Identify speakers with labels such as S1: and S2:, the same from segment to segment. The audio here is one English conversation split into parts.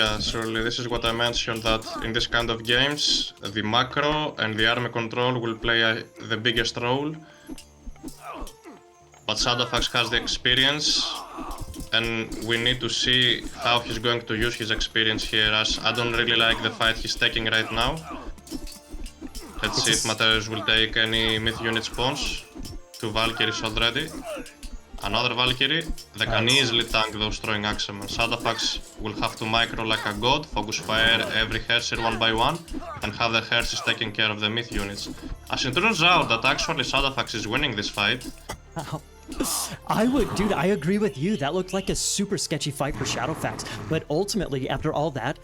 S1: Yeah, surely. This is what I mentioned, that in this kind of games, the macro and the army control will play the biggest role. But Shadowfax has the experience, and we need to see how he's going to use his experience here, as I don't really like the fight he's taking right now. Let's see if Mateusz will take any myth unit spawns. 2 Valkyries already. Another Valkyrie that can easily tank those throwing axemen. Shadowfax will have to micro like a god, focus fire every Herser one by one, and have the Hersers taking care of the myth units. As it turns out that actually Shadowfax is winning this fight.
S2: Dude, I agree with you. That looked like a super sketchy fight for Shadowfax. But ultimately, after all that,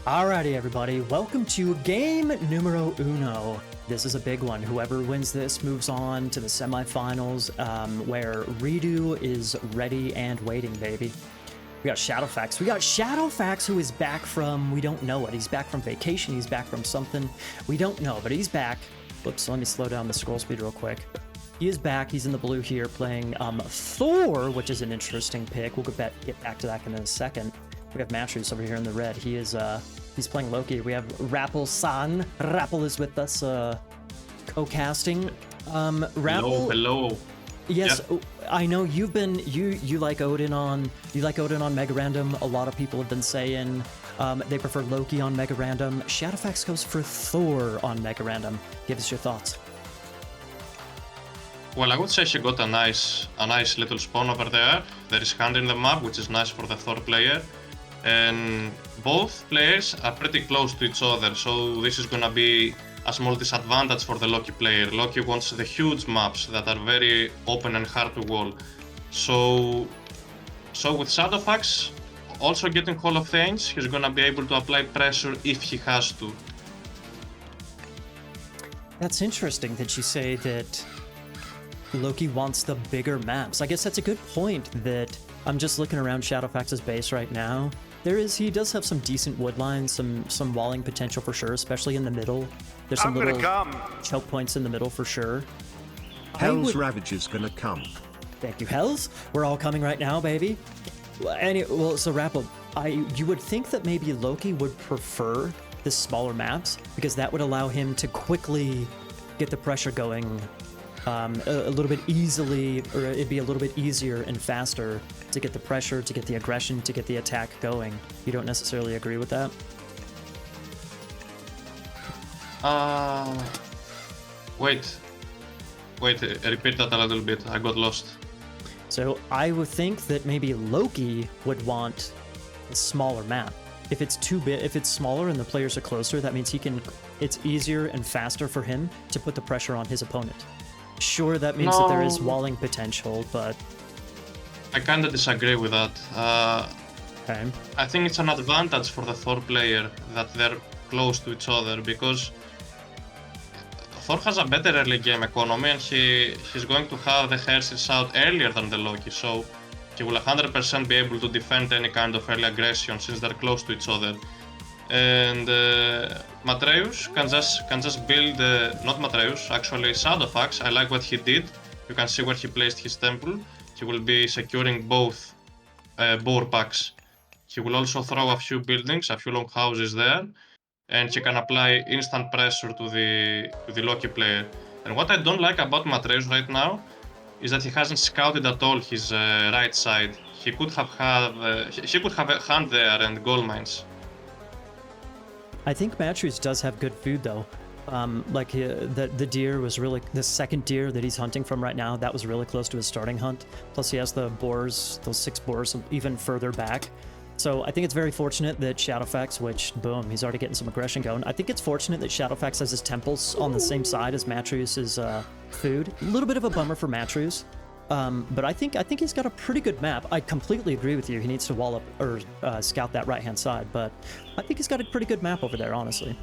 S2: Alrighty, everybody, welcome to game numero uno. This is a big one. Whoever wins this moves on to the semifinals, where Redo is ready and waiting, baby. We got Shadowfax. We got Shadowfax, who is back from, we don't know what. He's back from vacation. He's back from something. We don't know, but he's back. Whoops, let me slow down the scroll speed real quick. He is back. He's in the blue here playing Thor, which is an interesting pick. We'll get back to that in a second. We have Matrews over here in the red. He is, he's playing Loki. We have Rappel-san. Rappel is with us, co-casting. Rappel.
S1: Hello.
S2: Yes,
S1: yep.
S2: I know you've been, you like Odin on Mega Random. A lot of people have been saying they prefer Loki on Mega Random. Shadowfax goes for Thor on Mega Random. Give us your thoughts.
S1: Well, I would say he got a nice little spawn over there. There is hand in the map, which is nice for the Thor player. And both players are pretty close to each other, so this is gonna be a small disadvantage for the Loki player. Loki wants the huge maps that are very open and hard to wall. So with Shadowfax also getting Hall of Thanes, he's gonna be able to apply pressure if he has to.
S2: That's interesting that you say that Loki wants the bigger maps. I guess that's a good point. That I'm just looking around Shadowfax's base right now. He does have some decent wood lines, some walling potential for sure, especially in the middle. There's some little choke points in the middle for sure.
S3: Hell's Ravage is gonna come.
S2: Thank you, Hells. We're all coming right now, baby. So Rappel, you would think that maybe Loki would prefer the smaller maps because that would allow him to quickly get the pressure going a little bit easily, or it'd be a little bit easier and faster to get the pressure, to get the aggression, to get the attack going. You don't necessarily agree with that?
S1: Wait, repeat that a little bit. I got lost.
S2: So I would think that maybe Loki would want a smaller map. If it's too big, if it's smaller and the players are closer, that means it's easier and faster for him to put the pressure on his opponent. Sure, that means that there is walling potential, but
S1: I kind of disagree with that.
S2: okay.
S1: I think it's an advantage for the Thor player that they're close to each other, because Thor has a better early game economy and he's going to have the Hersers out earlier than the Loki, so he will 100% be able to defend any kind of early aggression since they're close to each other. And Matreus can just build, not Matreus, actually Shadowfax. I like what he did. You can see where he placed his temple. He will be securing both boar packs. He will also throw a few buildings, a few long houses there, and he can apply instant pressure to the Loki player. And what I don't like about Matreus right now is that he hasn't scouted at all his right side. He could have a hand there and gold mines.
S2: I think Matrews does have good food though. The deer was really, the second deer that he's hunting from right now, that was really close to his starting hunt. Plus he has the boars, those 6 boars even further back. So I think it's very fortunate that Shadowfax, which boom, he's already getting some aggression going. I think it's fortunate that Shadowfax has his temples on the same side as Matrews' food. A little bit of a bummer for Matrews. But I think he's got a pretty good map. I completely agree with you. He needs to wall up or scout that right-hand side, but I think he's got a pretty good map over there, honestly.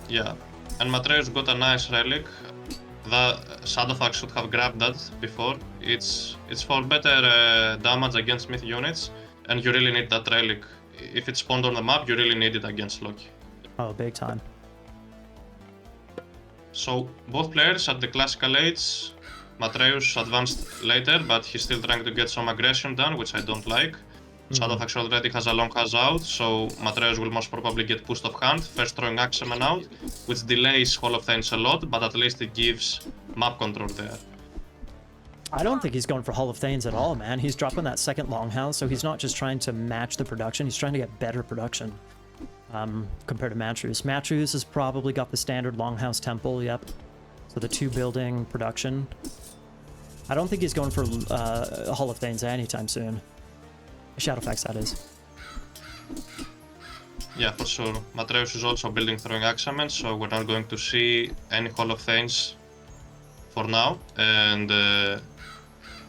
S1: Yeah, and Matreus got a nice relic. that Shadowfax should have grabbed that before. It's for better damage against myth units, and you really need that relic. If it's spawned on the map, you really need it against Loki.
S2: Oh, big time.
S1: So both players at the classical age. Matreus advanced later, but he's still trying to get some aggression done, which I don't like. Shadowfax already has a long has out, so Matreus will most probably get pushed off hand, first throwing Axeman out, which delays Hall of Thanes a lot, but at least it gives map control there.
S2: I don't think he's going for Hall of Thanes at all, man. He's dropping that second longhouse, so he's not just trying to match the production, he's trying to get better production compared to Matreus. Matreus has probably got the standard longhouse temple, yep. So the 2 building production. I don't think he's going for Hall of Thanes anytime soon. Shadowfax, that is.
S1: Yeah, for sure. Matreus is also building throwing Axemen, so we're not going to see any Hall of Thanes for now. And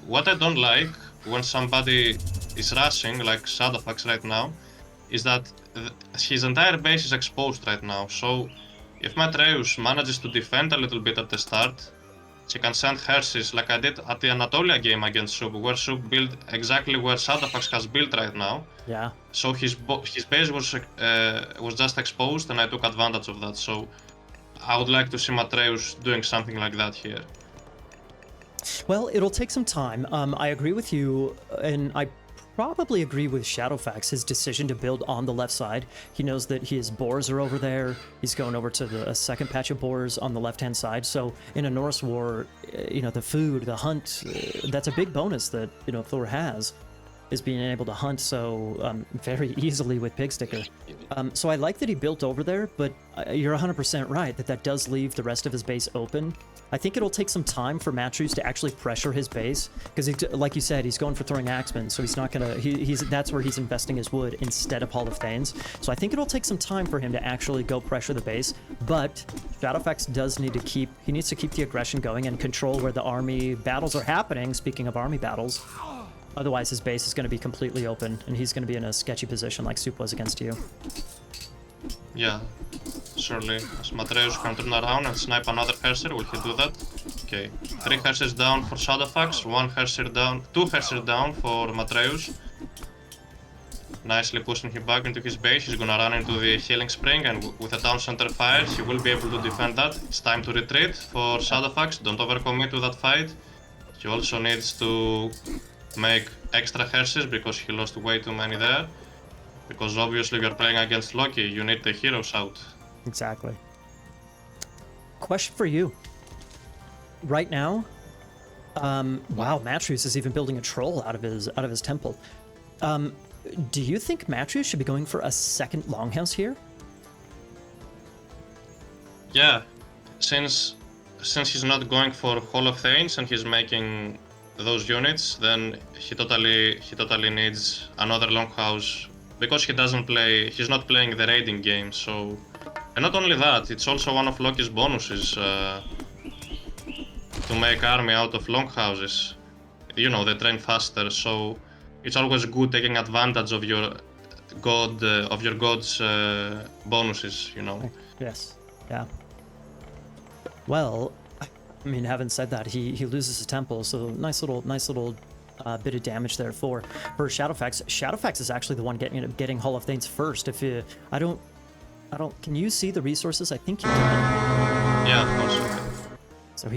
S1: what I don't like when somebody is rushing, like Shadowfax right now, is that his entire base is exposed right now. So if Matreus manages to defend a little bit at the start, she can send Herses like I did at the Anatolia game against Sub, where Sub built exactly where Shadowfax has built right now.
S2: Yeah.
S1: So his base was just exposed, and I took advantage of that. So I would like to see Matreus doing something like that here.
S2: Well, it'll take some time. I agree with you, and I probably agree with Shadowfax, his decision to build on the left side. He knows that his boars are over there. He's going over to a second patch of boars on the left-hand side. So in a Norse war, the food, the hunt, that's a big bonus that, Thor has, is being able to hunt so very easily with Pigsticker. So I like that he built over there, but you're 100% right that does leave the rest of his base open. I think it'll take some time for Matreus to actually pressure his base, because like you said, he's going for throwing Axemen, so he's not gonna. That's where he's investing his wood instead of Hall of Thanes. So I think it'll take some time for him to actually go pressure the base. But Shadowfax does need to keep. He needs to keep the aggression going and control where the army battles are happening. Speaking of army battles, otherwise his base is going to be completely open, and he's going to be in a sketchy position like Soup was against you.
S1: Yeah, surely. As Matreus can turn around and snipe another Herser, will he do that? Okay. 3 Hersers down for Shadowfax, 1 Herser down, 2 Hersers down for Matreus. Nicely pushing him back into his base. He's gonna run into the healing spring, and with a town center fire, he will be able to defend that. It's time to retreat for Shadowfax. Don't overcommit to that fight. He also needs to make extra Hersers because he lost way too many there. Because obviously you're playing against Loki, you need the heroes out.
S2: Exactly. Question for you. Right now, wow, Matreus is even building a troll out of his temple. Do you think Matreus should be going for a second longhouse here?
S1: Yeah, since he's not going for Hall of Thanes and he's making those units, then he totally needs another longhouse. Because he's not playing the raiding game, so... And not only that, it's also one of Loki's bonuses to make army out of longhouses. They train faster, so it's always good taking advantage of your god's bonuses,
S2: Yes, yeah. Well, I mean, having said that, he loses his temple, so nice little bit of damage there for Shadowfax. Shadowfax is actually the one getting Hall of Thanes first. I don't. Can you see the resources? I think you can.
S1: Yeah, of course.
S2: So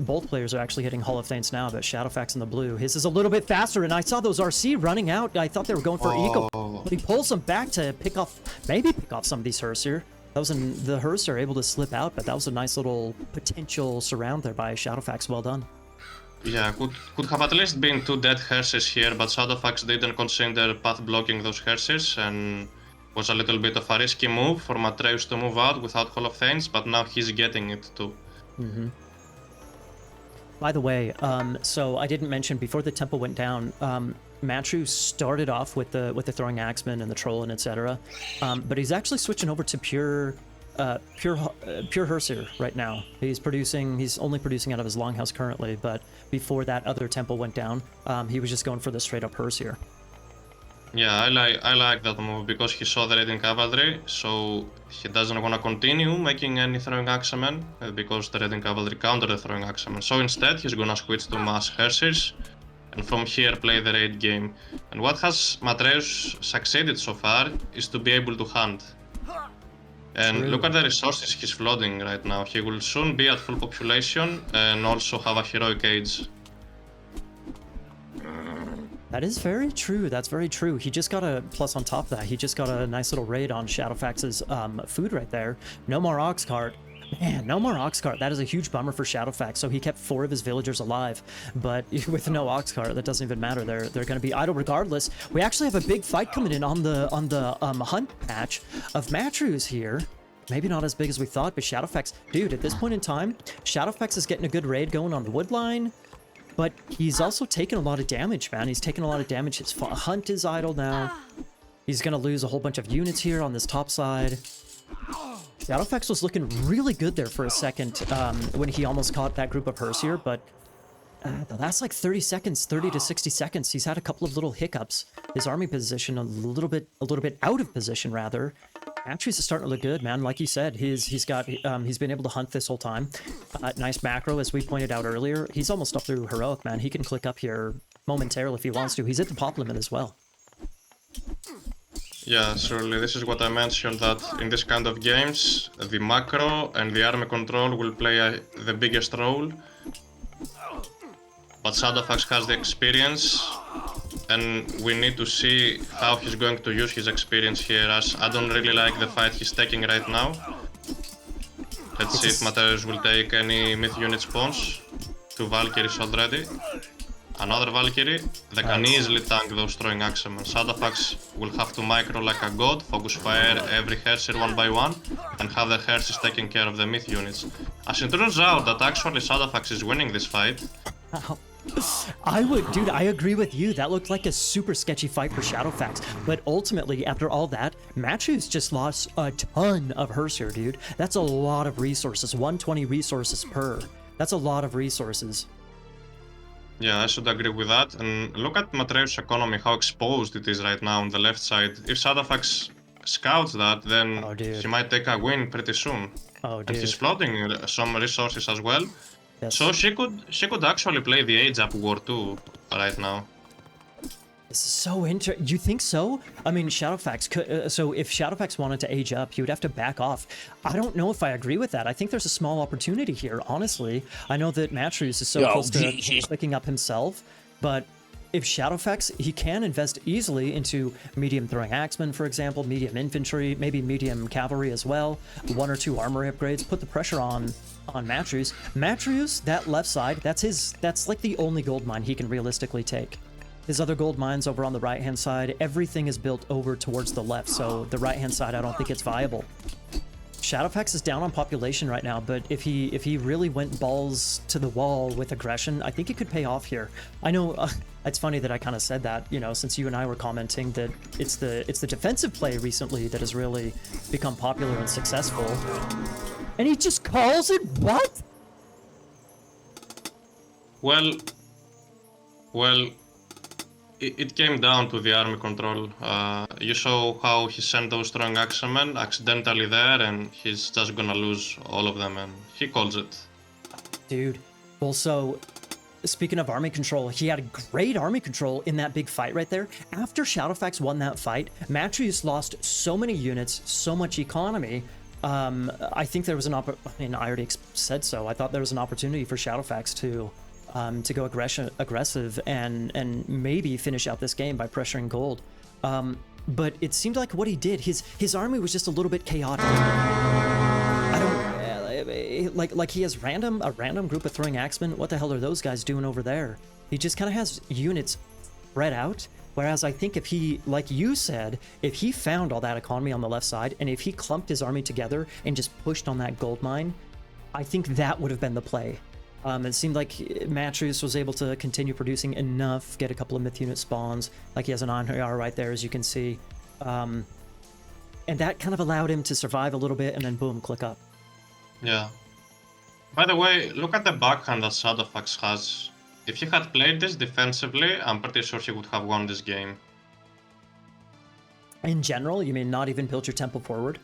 S2: both players are actually hitting Hall of Thanes now, but Shadowfax in the blue. His is a little bit faster, and I saw those RC running out. I thought they were going for eco, but he pulls them back to pick off some of these Herser. The Herser are able to slip out, but that was a nice little potential surround there by Shadowfax. Well done.
S1: Yeah, could have at least been 2 dead Herses here, but Shadowfax didn't consider path blocking those Herses, and was a little bit of a risky move for Matreus to move out without Hall of Thanes, but now he's getting it too.
S2: Mm-hmm. By the way, so I didn't mention before the temple went down, Matreus started off with the throwing Axemen and the troll and etc. But he's actually switching over to pure Herser right now. He's only producing out of his longhouse currently, but before that other temple went down, he was just going for the straight up Herser.
S1: Yeah, I like that move because he saw the raiding cavalry, so he doesn't want to continue making any throwing axemen because the raiding cavalry counter the throwing axemen. So instead, he's gonna switch to mass hersers and from here play the raid game. And what has Matreus succeeded so far is to be able to hunt. And
S2: True.
S1: look at the resources he's flooding right now. He will soon be at full population and also have a heroic age.
S2: That is very true. That's very true. He just got a plus on top of that. He just got a nice little raid on Shadowfax's food right there. No more ox cart. Man, no more ox cart. That is a huge bummer for Shadowfax. So he kept 4 of his villagers alive, but with no ox cart, that doesn't even matter. They're going to be idle regardless. We actually have a big fight coming in on the hunt patch of Matrews here. Maybe not as big as we thought, but Shadowfax, dude, at this point in time, Shadowfax is getting a good raid going on the wood line. But he's also taken a lot of damage, man. He's taken a lot of damage. His hunt is idle now. He's going to lose a whole bunch of units here on this top side. Shadowfax was looking really good there for a second when he almost caught that group of Hersier, but the last like 30 seconds, 30 to 60 seconds, he's had a couple of little hiccups. His army position a little bit out of position rather. Matrews is starting to look good, man. Like you said, he's been able to hunt this whole time. Nice macro, as we pointed out earlier. He's almost up through heroic, man. He can click up here momentarily if he wants to. He's at the pop limit as well.
S1: Yeah, surely. This is what I mentioned, that in this kind of games, the macro and the army control will play the biggest role. But Shadowfax has the experience, and we need to see how he's going to use his experience here, as I don't really like the fight he's taking right now. Let's see if Matreus will take any myth unit spawns. 2 Valkyries already. Another Valkyrie that can easily tank those throwing axemen. Shadowfax will have to micro like a god, focus fire every Herser one by one, and have the Hersers taking care of the myth units. As it turns out that actually Shadowfax is winning this fight.
S2: Dude, I agree with you. That looked like a super sketchy fight for Shadowfax. But ultimately, after all that, Matrews just lost a ton of Hersier, dude. That's a lot of resources. 120 resources per. That's a lot of resources.
S1: Yeah, I should agree with that. And look at Matreus' economy, how exposed it is right now on the left side. If Shadowfax scouts that, then he might take a win pretty soon.
S2: Oh, dude.
S1: And he's flooding some resources as well.
S2: Yes.
S1: So she could actually play the age up war too right now.
S2: This is so interesting. You think so? I mean, Shadowfax could. So if Shadowfax wanted to age up, he would have to back off. I don't know if I agree with that. I think there's a small opportunity here, honestly. I know that Matrews is so close to clicking up himself, but if Shadowfax, he can invest easily into medium throwing axemen, for example, medium infantry, maybe medium cavalry as well, 1 or 2 armory upgrades, put the pressure on Matrews. Matrews, that left side, that's like the only gold mine he can realistically take. His other gold mines over on the right-hand side, everything is built over towards the left, so the right-hand side, I don't think it's viable. Shadowfax is down on population right now, but if he really went balls to the wall with aggression, I think it could pay off here. I know it's funny that I kind of said that, you know, since you and I were commenting that it's the defensive play recently that has really become popular and successful. And he just calls it what? Well,
S1: it came down to the army control. You saw how he sent those strong axemen accidentally there, and he's just gonna lose all of them, and he calls it.
S2: Dude, well, so speaking of army control, he had great army control in that big fight right there. After Shadowfax won that fight, Matreus lost so many units, so much economy. I think there was I mean, I already said so. I thought there was an opportunity for Shadowfax to go aggressive and maybe finish out this game by pressuring gold. But it seemed like what he did, his army was just a little bit chaotic. I don't like he has a random group of throwing axemen. What the hell are those guys doing over there? He just kind of has units spread out. Whereas I think if he, like you said, if he found all that economy on the left side, and if he clumped his army together and just pushed on that gold mine, I think that would have been the play. It seemed like Matreus was able to continue producing enough, get a couple of myth unit spawns, like he has an IR right there, as you can see. And that kind of allowed him to survive a little bit, and then boom, click up.
S1: Yeah. By the way, look at the backhand that Shadowfax has. If he had played this defensively, I'm pretty sure he would have won this game.
S2: In general, you mean not even build your temple forward?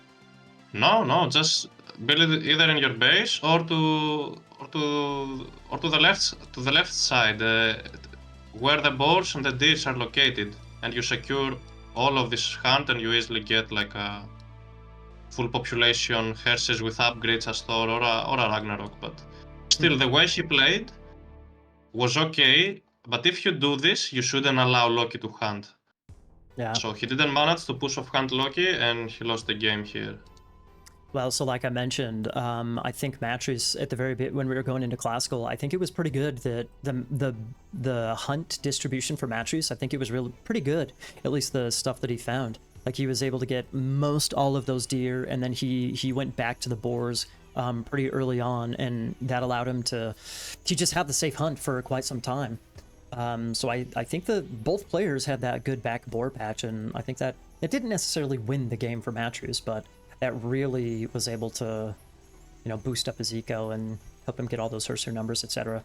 S1: No, just build it either in your base or to the left side, where the boards and the deeds are located, and you secure all of this hunt, and you easily get like a full population hearses with upgrades as Thor or a Ragnarok. But still, the way he played was okay. But if you do this, you shouldn't allow Loki to hunt.
S2: Yeah.
S1: So he didn't manage to push off hunt Loki, and he lost the game here.
S2: Well, so like I mentioned, I think matches at the very bit when we were going into classical, I think it was pretty good that the hunt distribution for matches, I think it was really pretty good. At least the stuff that he found, like he was able to get most all of those deer, and then he went back to the boars pretty early on, and that allowed him to just have the safe hunt for quite some time. So I think that both players had that good back boar patch, and I think that it didn't necessarily win the game for Matrews, but that really was able to, you know, boost up his eco and help him get all those Herser numbers, etc.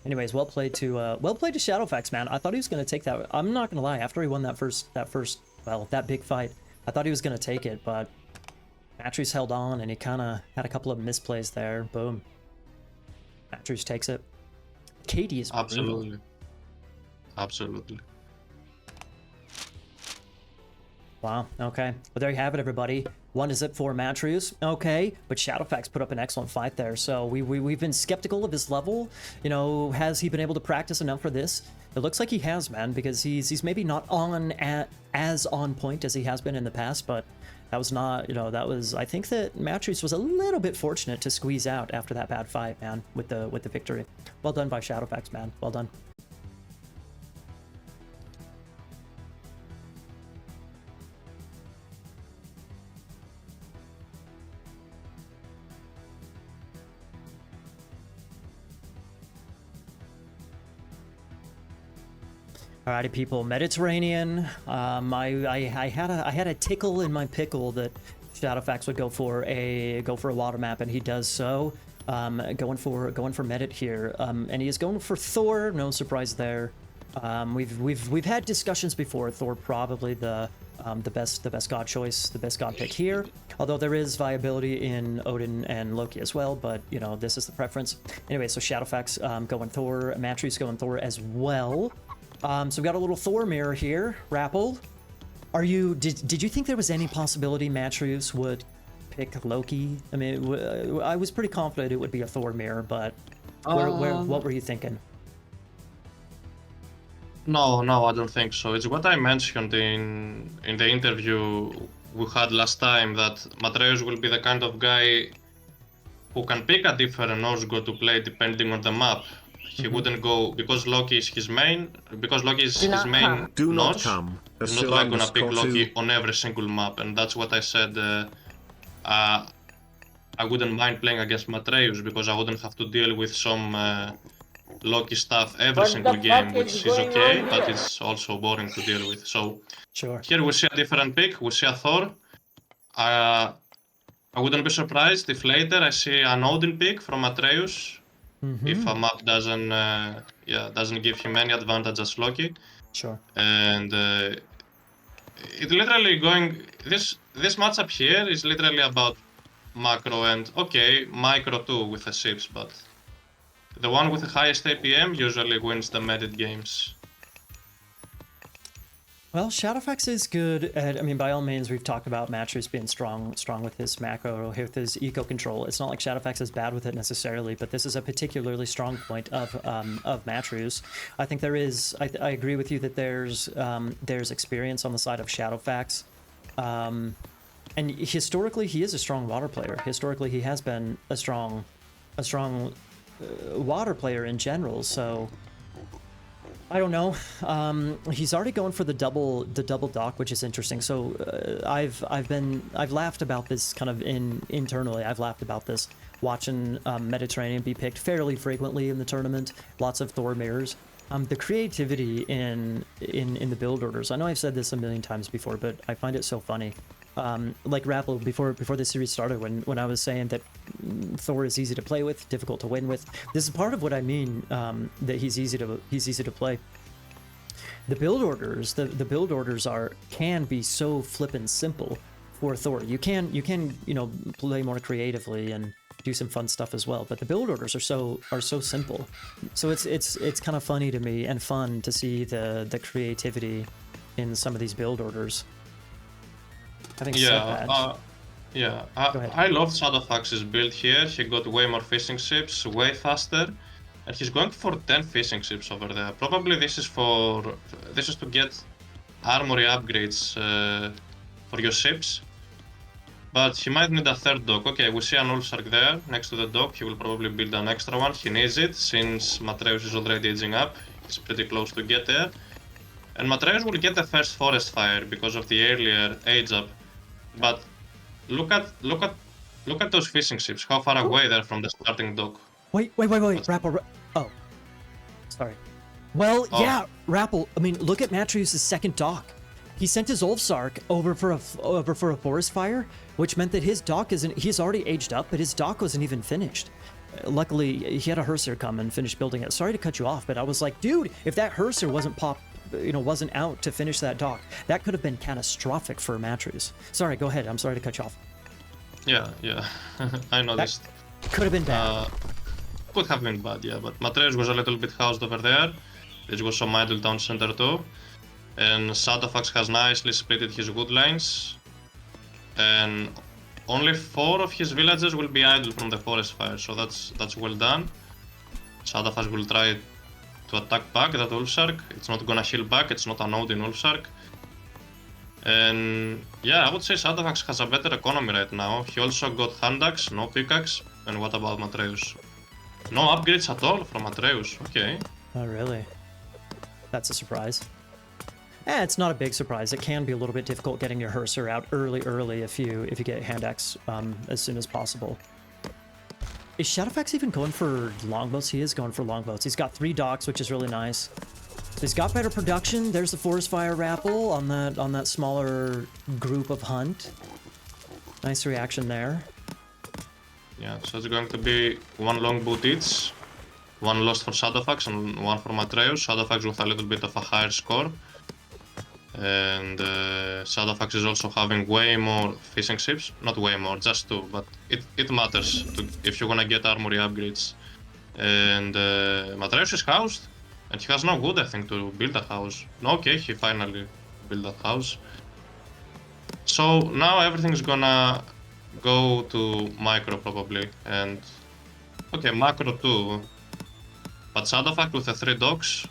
S2: Anyways, well played to Shadowfax, man. I thought he was gonna take that. I'm not gonna lie. After he won that big fight, I thought he was gonna take it, but Matrews held on, and he kind of had a couple of misplays there. Boom. Matrews takes it. Katie is
S1: Absolutely. Absolutely.
S2: Wow, okay. Well, there you have it, everybody. 1-0 for Matrews. Okay, but Shadowfax put up an excellent fight there. So we've been skeptical of his level. You know, has he been able to practice enough for this? It looks like he has, man, because he's maybe not as on point as he has been in the past, but that was not, you know, that was, I think that Matrews was a little bit fortunate to squeeze out after that bad fight, man, with the victory. Well done by Shadowfax, man. Well done. Alrighty, people. Mediterranean. I had a tickle in my pickle that Shadowfax would go for a water map, and he does so. Going for Medit here, and he is going for Thor. No surprise there. We've had discussions before. Thor probably the best god choice, the best god pick here. Although there is viability in Odin and Loki as well, but you know, this is the preference. Anyway, so Shadowfax going Thor, Matrews going Thor as well. So we got a little Thor mirror here. Rappel, did you think there was any possibility Matrews would pick Loki? I mean, I was pretty confident it would be a Thor mirror, but what were you thinking?
S1: No, I don't think so. It's what I mentioned in the interview we had last time, that Matreus will be the kind of guy who can pick a different Norse god to play depending on the map. He wouldn't go because Loki is his main. Because Loki is his main Norse. He's not like gonna pick Loki on every single map, and that's what I said. I wouldn't mind playing against Matreus because I wouldn't have to deal with some Loki stuff every single game, which is okay, but it's also boring to deal with. So
S2: Sure.
S1: Here we see a different pick. We see a Thor. I wouldn't be surprised if later I see an Odin pick from Atreus. If a map doesn't give him any advantage as Loki.
S2: Sure.
S1: And it literally this matchup here is literally about macro and micro too with the ships, but the one with the highest APM usually wins the Medit games.
S2: Well, Shadowfax is good at, I mean, by all means, we've talked about Matrews being strong with his macro, with his eco control. It's not like Shadowfax is bad with it necessarily, but this is a particularly strong point of Matrews. I think there is, I agree with you that there's experience on the side of Shadowfax. And historically, he is a strong water player. Historically, he has been a strong water player in general, so I don't know. He's already going for the double dock, which is interesting. So I've laughed about this kind of internally. I've laughed about this watching Mediterranean be picked fairly frequently in the tournament. Lots of Thor mirrors. The creativity in the build orders. I know I've said this a million times before, but I find it so funny. Like Rappel, before this series started, when I was saying that Thor is easy to play with, difficult to win with, this is part of what I mean, that he's easy to play. the build orders, the build orders can be so flippin' simple for Thor. You can play more creatively and do some fun stuff as well. But the build orders are so simple. So it's kind of funny to me and fun to see the creativity in some of these build orders. Having said that,
S1: I love Shadowfax's build here. He got way more fishing ships, way faster, and he's going for 10 fishing ships over there. Probably this is to get armory upgrades for your ships, but he might need a third dock. Okay, we see an Ulfsark there next to the dock. He will probably build an extra one. He needs it since Matreus is already aging up. He's pretty close to get there, and Matreus will get the first forest fire because of the earlier age up, but look at those fishing ships, how far away they're from the starting dock.
S2: Wait, Rappel. Oh, sorry. Well, yeah, Rappel. I mean, look at Matreus' second dock. He sent his Ulfsark over for a forest fire, which meant that his dock he's already aged up, but his dock wasn't even finished. Luckily, he had a Hersir come and finish building it. Sorry to cut you off, but I was like, dude, if that Hersir wasn't out to finish that dock, that could have been catastrophic for Matreus. Sorry, go ahead. I'm sorry to cut you off.
S1: Yeah, I noticed.
S2: That could have been bad.
S1: Could have been bad, yeah, but Matreus was a little bit housed over there. There was some idle town center too. And Shadowfax has nicely splitted his wood lines. And only 4 of his villages will be idle from the forest fire, so that's well done. Shadowfax will try to attack back that Ulfsark. It's not gonna heal back, it's not an Odin Ulfsark. And yeah, I would say Shadowfax has a better economy right now. He also got hand axe, no pickaxe. And what about Matreus? No upgrades at all from Matreus, okay.
S2: Oh, really? That's a surprise. It's not a big surprise. It can be a little bit difficult getting your Hersir out early if you get hand axe as soon as possible. Is Shadowfax even going for longboats? He is going for longboats. He's got 3 docks, which is really nice. So he's got better production. There's the forest fire Rappel on that smaller group of hunt. Nice reaction there.
S1: Yeah, so it's going to be 1 longboat each. 1 lost for Shadowfax and 1 for Matreus. Shadowfax with a little bit of a higher score. And Shadowfax is also having way more fishing ships. Not way more, just 2, but it matters if you're gonna get armory upgrades. And Matreus is housed, and he has no wood, I think, to build a house. Okay, he finally built a house. So now everything's gonna go to micro probably, and okay, macro too. But Shadowfax with the 3 docks,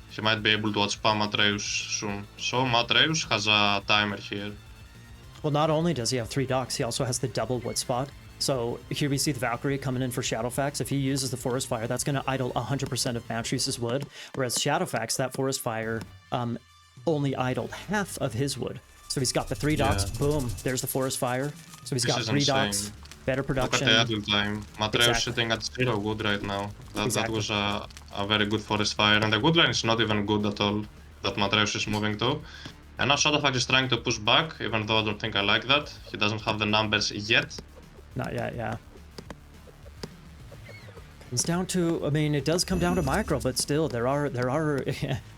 S1: he might be able to outspam Matreus soon. So Matreus has a timer here.
S2: Well, not only does he have 3 docks, he also has the double wood spot. So here we see the Valkyrie coming in for Shadowfax. If he uses the forest fire, that's going to idle 100% of Matreus' wood. Whereas Shadowfax, that forest fire only idled half of his wood. So he's got the 3 docks, boom, there's the forest fire. So he's got 3 docks, better production.
S1: Look at the idle time. Matreus sitting at 0 wood right now. That was a very good forest fire, and the wood line is not even good at all that Matreus is moving to. And now Shadowfax is trying to push back, even though I don't think I like that. He doesn't have the numbers yet.
S2: Not yet, yeah. It's down to, I mean, it does come down to micro, but still, there are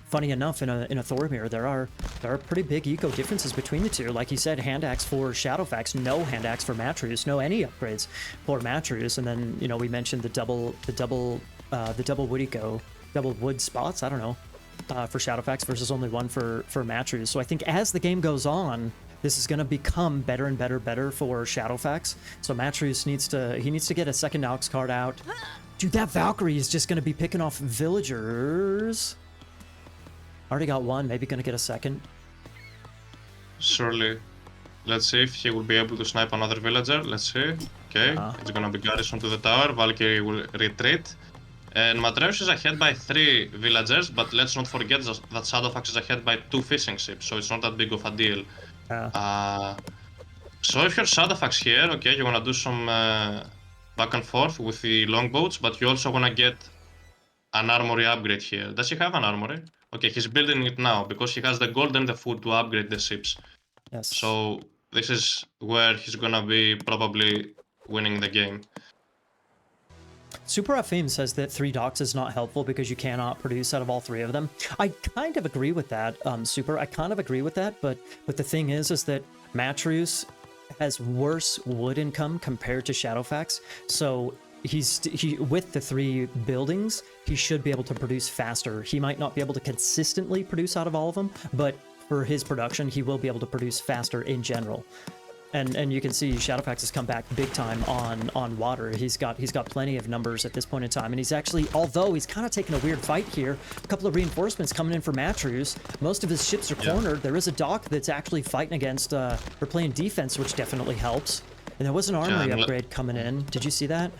S2: funny enough, in a Thormir, there are pretty big eco differences between the two. Like you said, hand axe for Shadowfax, no hand axe for Matreus, no any upgrades for Matreus, and then we mentioned the double wood eco, double wood spots. I don't know, for Shadowfax versus only 1 for Matreus. So I think as the game goes on, this is going to become better and better for Shadowfax. So Matreus needs to get a second Aux card out. Dude, that Valkyrie is just going to be picking off villagers. Already got 1, maybe going to get a second.
S1: Surely. Let's see if he will be able to snipe another villager. Let's see. Okay, it's going to be garrison to the tower. Valkyrie will retreat. And Matreus is ahead by 3 villagers, but let's not forget that Shadowfax is ahead by 2 fishing ships, so it's not that big of a deal. So if you're Shadowfax here, okay, you wanna do some back and forth with the longboats, but you also wanna get an armory upgrade here. Does he have an armory? Okay, he's building it now because he has the gold and the food to upgrade the ships.
S2: Yes.
S1: So this is where he's gonna be probably winning the game.
S2: Super Fame says that 3 docks is not helpful because you cannot produce out of all 3 of them. I kind of agree with that, Super. I kind of agree with that, but the thing is that Matreus has worse wood income compared to Shadowfax, so he with the 3 buildings, he should be able to produce faster. He might not be able to consistently produce out of all of them, but for his production, he will be able to produce faster in general. And you can see Shadowfax has come back big time on water. He's got plenty of numbers at this point in time, and he's actually, although he's kind of taking a weird fight here, a couple of reinforcements coming in for Matreus. Most of his ships are cornered. There is a dock that's actually fighting against or playing defense, which definitely helps. And there was an armory upgrade coming in. Did you see that?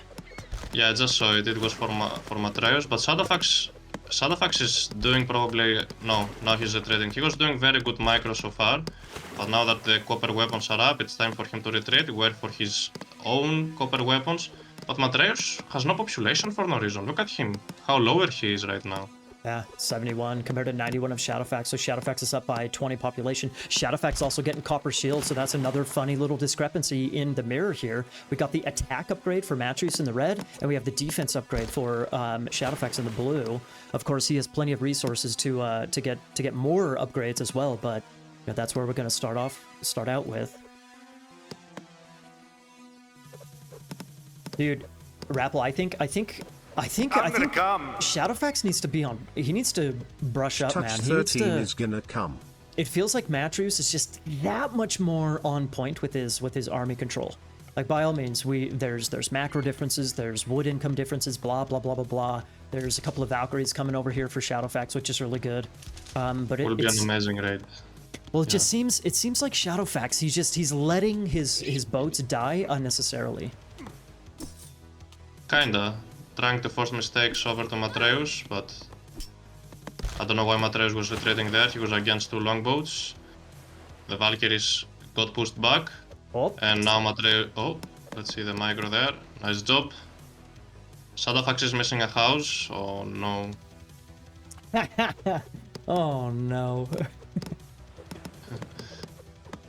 S1: Yeah, I just saw it. It was for Matreus, but Shadowfax is doing probably... No, now he's retreating. He was doing very good micro so far, but now that the copper weapons are up, it's time for him to retreat, wait for his own copper weapons. But Matreus has no population for no reason. Look at him, how lower he is right now.
S2: Yeah, 71 compared to 91 of Shadowfax, so Shadowfax is up by 20 population. Shadowfax also getting copper shield, so that's another funny little discrepancy in the mirror here. We got the attack upgrade for Matreus in the red, and we have the defense upgrade for Shadowfax in the blue. Of course, he has plenty of resources to get more upgrades as well, but you know, that's where we're going to start out with. Dude, Rapple, I think Shadowfax needs to be on. He needs to brush up, man.
S3: Touch 13 is gonna come.
S2: It feels like Matreus is just that much more on point with his army control. Like, by all means, there's macro differences, there's wood income differences, blah blah blah blah blah. There's a couple of Valkyries coming over here for Shadowfax, which is really good. But it will
S1: be an amazing raid.
S2: Well, it just seems like Shadowfax. He's letting his boats die unnecessarily.
S1: Kinda. Trying to force mistakes over to Matreus, but I don't know why Matreus was retreating there. He was against 2 longboats. The Valkyries got pushed back, and now Matreus... Oh, let's see the micro there. Nice job. Shadowfax is missing a house. Oh no.
S2: Oh no.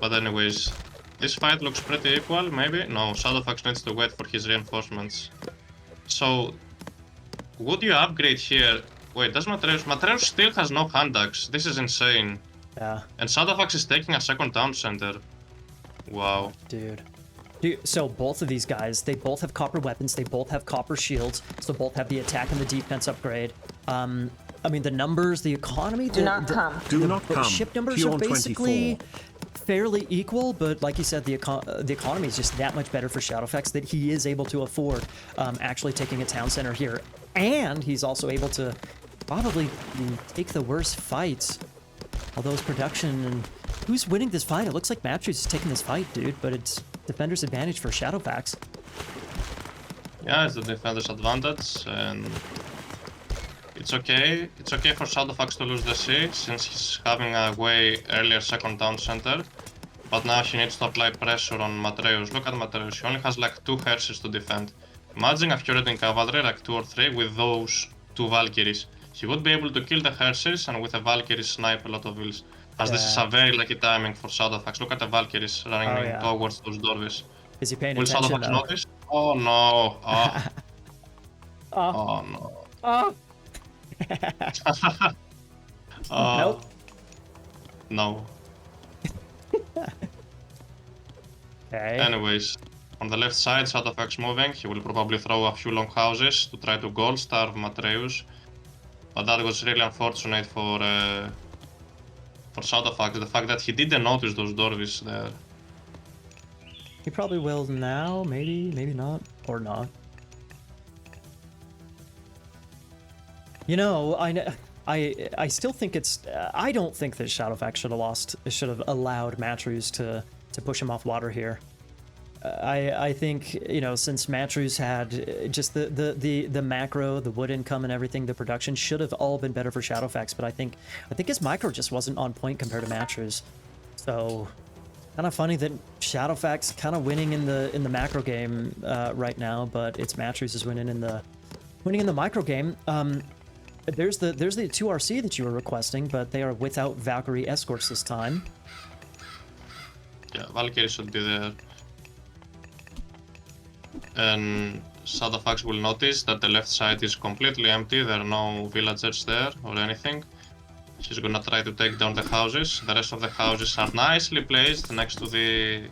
S1: But anyways, this fight looks pretty equal, maybe? No, Shadowfax needs to wait for his reinforcements. So, would you upgrade here? Wait, does Matreus still has no hand axe? This is insane.
S2: Yeah.
S1: And Shadowfax is taking a second town center. Wow.
S2: Dude, so both of these guys, they both have copper weapons, they both have copper shields, so both have the attack and the defense upgrade. I mean, the numbers, the economy,
S3: Do not come.
S2: Ship numbers are basically fairly equal, but like you said, the economy is just that much better for Shadowfax that he is able to afford actually taking a town center here. And he's also able to probably take the worst fights. Although his production and... Who's winning this fight? It looks like Matreus is taking this fight, dude, but it's defender's advantage for Shadowfax.
S1: Yeah, it's the defender's advantage, and it's okay. It's okay for Shadowfax to lose the sea, since he's having a way earlier second town center. But now he needs to apply pressure on Matreus. Look at Matreus, he only has like 2 hearses to defend. Imagine a Fjording cavalry, like 2 or 3, with those 2 Valkyries. He would be able to kill the hearses, and with a Valkyrie snipe a lot of vills. As this is a very lucky timing for Shadowfax. Look at the Valkyries running towards those doorways.
S2: Is he paying
S1: Will
S2: attention,
S1: Shadowfax notice? Oh no! Oh, oh no.
S2: Oh! Nope.
S1: No.
S2: Okay.
S1: Anyways, on the left side, Shadowfax moving. He will probably throw a few long houses to try to gold starve Matreus. But that was really unfortunate for Shadowfax, the fact that he didn't notice those doorways there.
S2: He probably will now, maybe not, or not. You know, I still think it's... I don't think that Shadowfax should have allowed Matreus to push him off water here. I think, you know, since Matreus had just the macro, the wood income and everything, the production should have all been better for Shadowfax, but I think his micro just wasn't on point compared to Matreus. So kind of funny that Shadowfax kind of winning in the macro game right now, but it's Matreus is winning in the micro game. There's the 2RC that you were requesting, but they are without Valkyrie escorts this time.
S1: Yeah, Valkyrie should be there. And Shadowfax will notice that the left side is completely empty, there are no villagers there or anything. She's gonna try to take down the houses. The rest of the houses are nicely placed next to the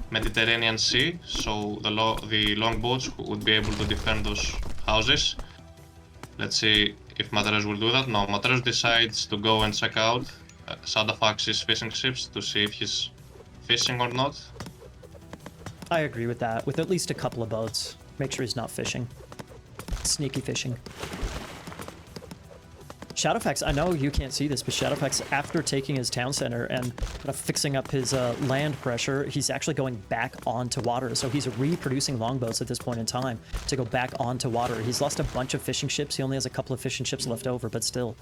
S1: Mediterranean Sea, so the longboats would be able to defend those houses. Let's see if Matreus will do that. No, Matreus decides to go and check out Shadowfax's fishing ships to see if he's fishing or not.
S2: I agree with that. With at least a couple of boats. Make sure he's not fishing. Sneaky fishing. Shadowfax, I know you can't see this, but Shadowfax, after taking his town center and kind of fixing up his land pressure, he's actually going back onto water. So he's reproducing longboats at this point in time to go back onto water. He's lost a bunch of fishing ships. He only has a couple of fishing ships left over, but still.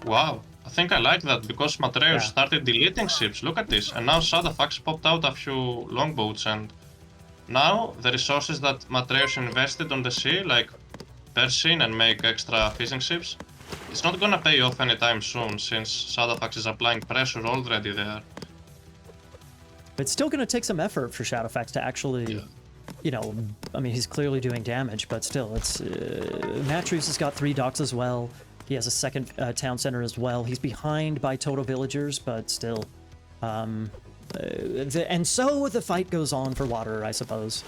S1: Wow, I think I like that because Matreus started deleting ships. Look at this. And now Shadowfax popped out a few longboats, and now the resources that Matreus invested on the sea, like Pershing and make extra fishing ships, it's not gonna pay off anytime soon, since Shadowfax is applying pressure already there.
S2: It's still gonna take some effort for Shadowfax to actually, you know, I mean, he's clearly doing damage, but still, it's... Matreus has got 3 docks as well. He has a second town center as well. He's behind by total villagers, but still. And so the fight goes on for water, I suppose.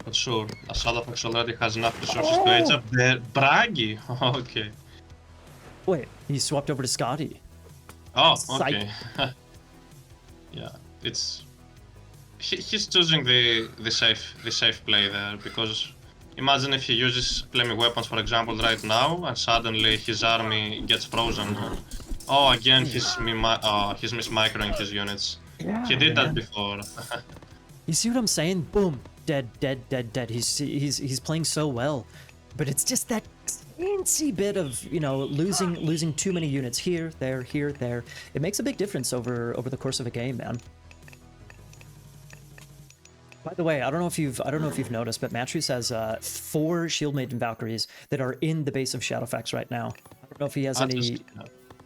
S1: But sure, Shadowfax already has enough resources to age up the Bragi. Okay.
S2: Wait, he swapped over to Scotty.
S1: Oh, okay. Yeah, it's... He's choosing the safe play there, because imagine if he uses flaming weapons, for example, right now, and suddenly his army gets frozen. Oh, again, he's mismicroing his units.
S2: Yeah,
S1: He did that before.
S2: You see what I'm saying? Boom, dead, dead, dead, dead. He's playing so well, but it's just that teensy bit of, you know, losing too many units here, there, here, there. It makes a big difference over the course of a game, man. By the way, I don't know if you've noticed, but Matreus has 4 Shield Maiden Valkyries that are in the base of Shadowfax right now. I don't know if he has any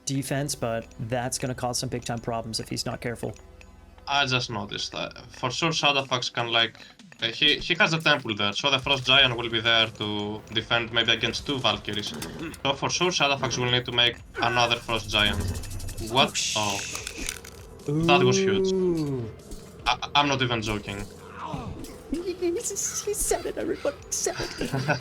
S2: defense, but that's gonna cause some big time problems if he's not careful.
S1: I just noticed that. For sure Shadowfax can, like... he has a temple there, so the Frost Giant will be there to defend maybe against 2 Valkyries. So for sure Shadowfax will need to make another Frost Giant. What? Oh. That was huge. I'm not even joking.
S2: He said it, everybody said it.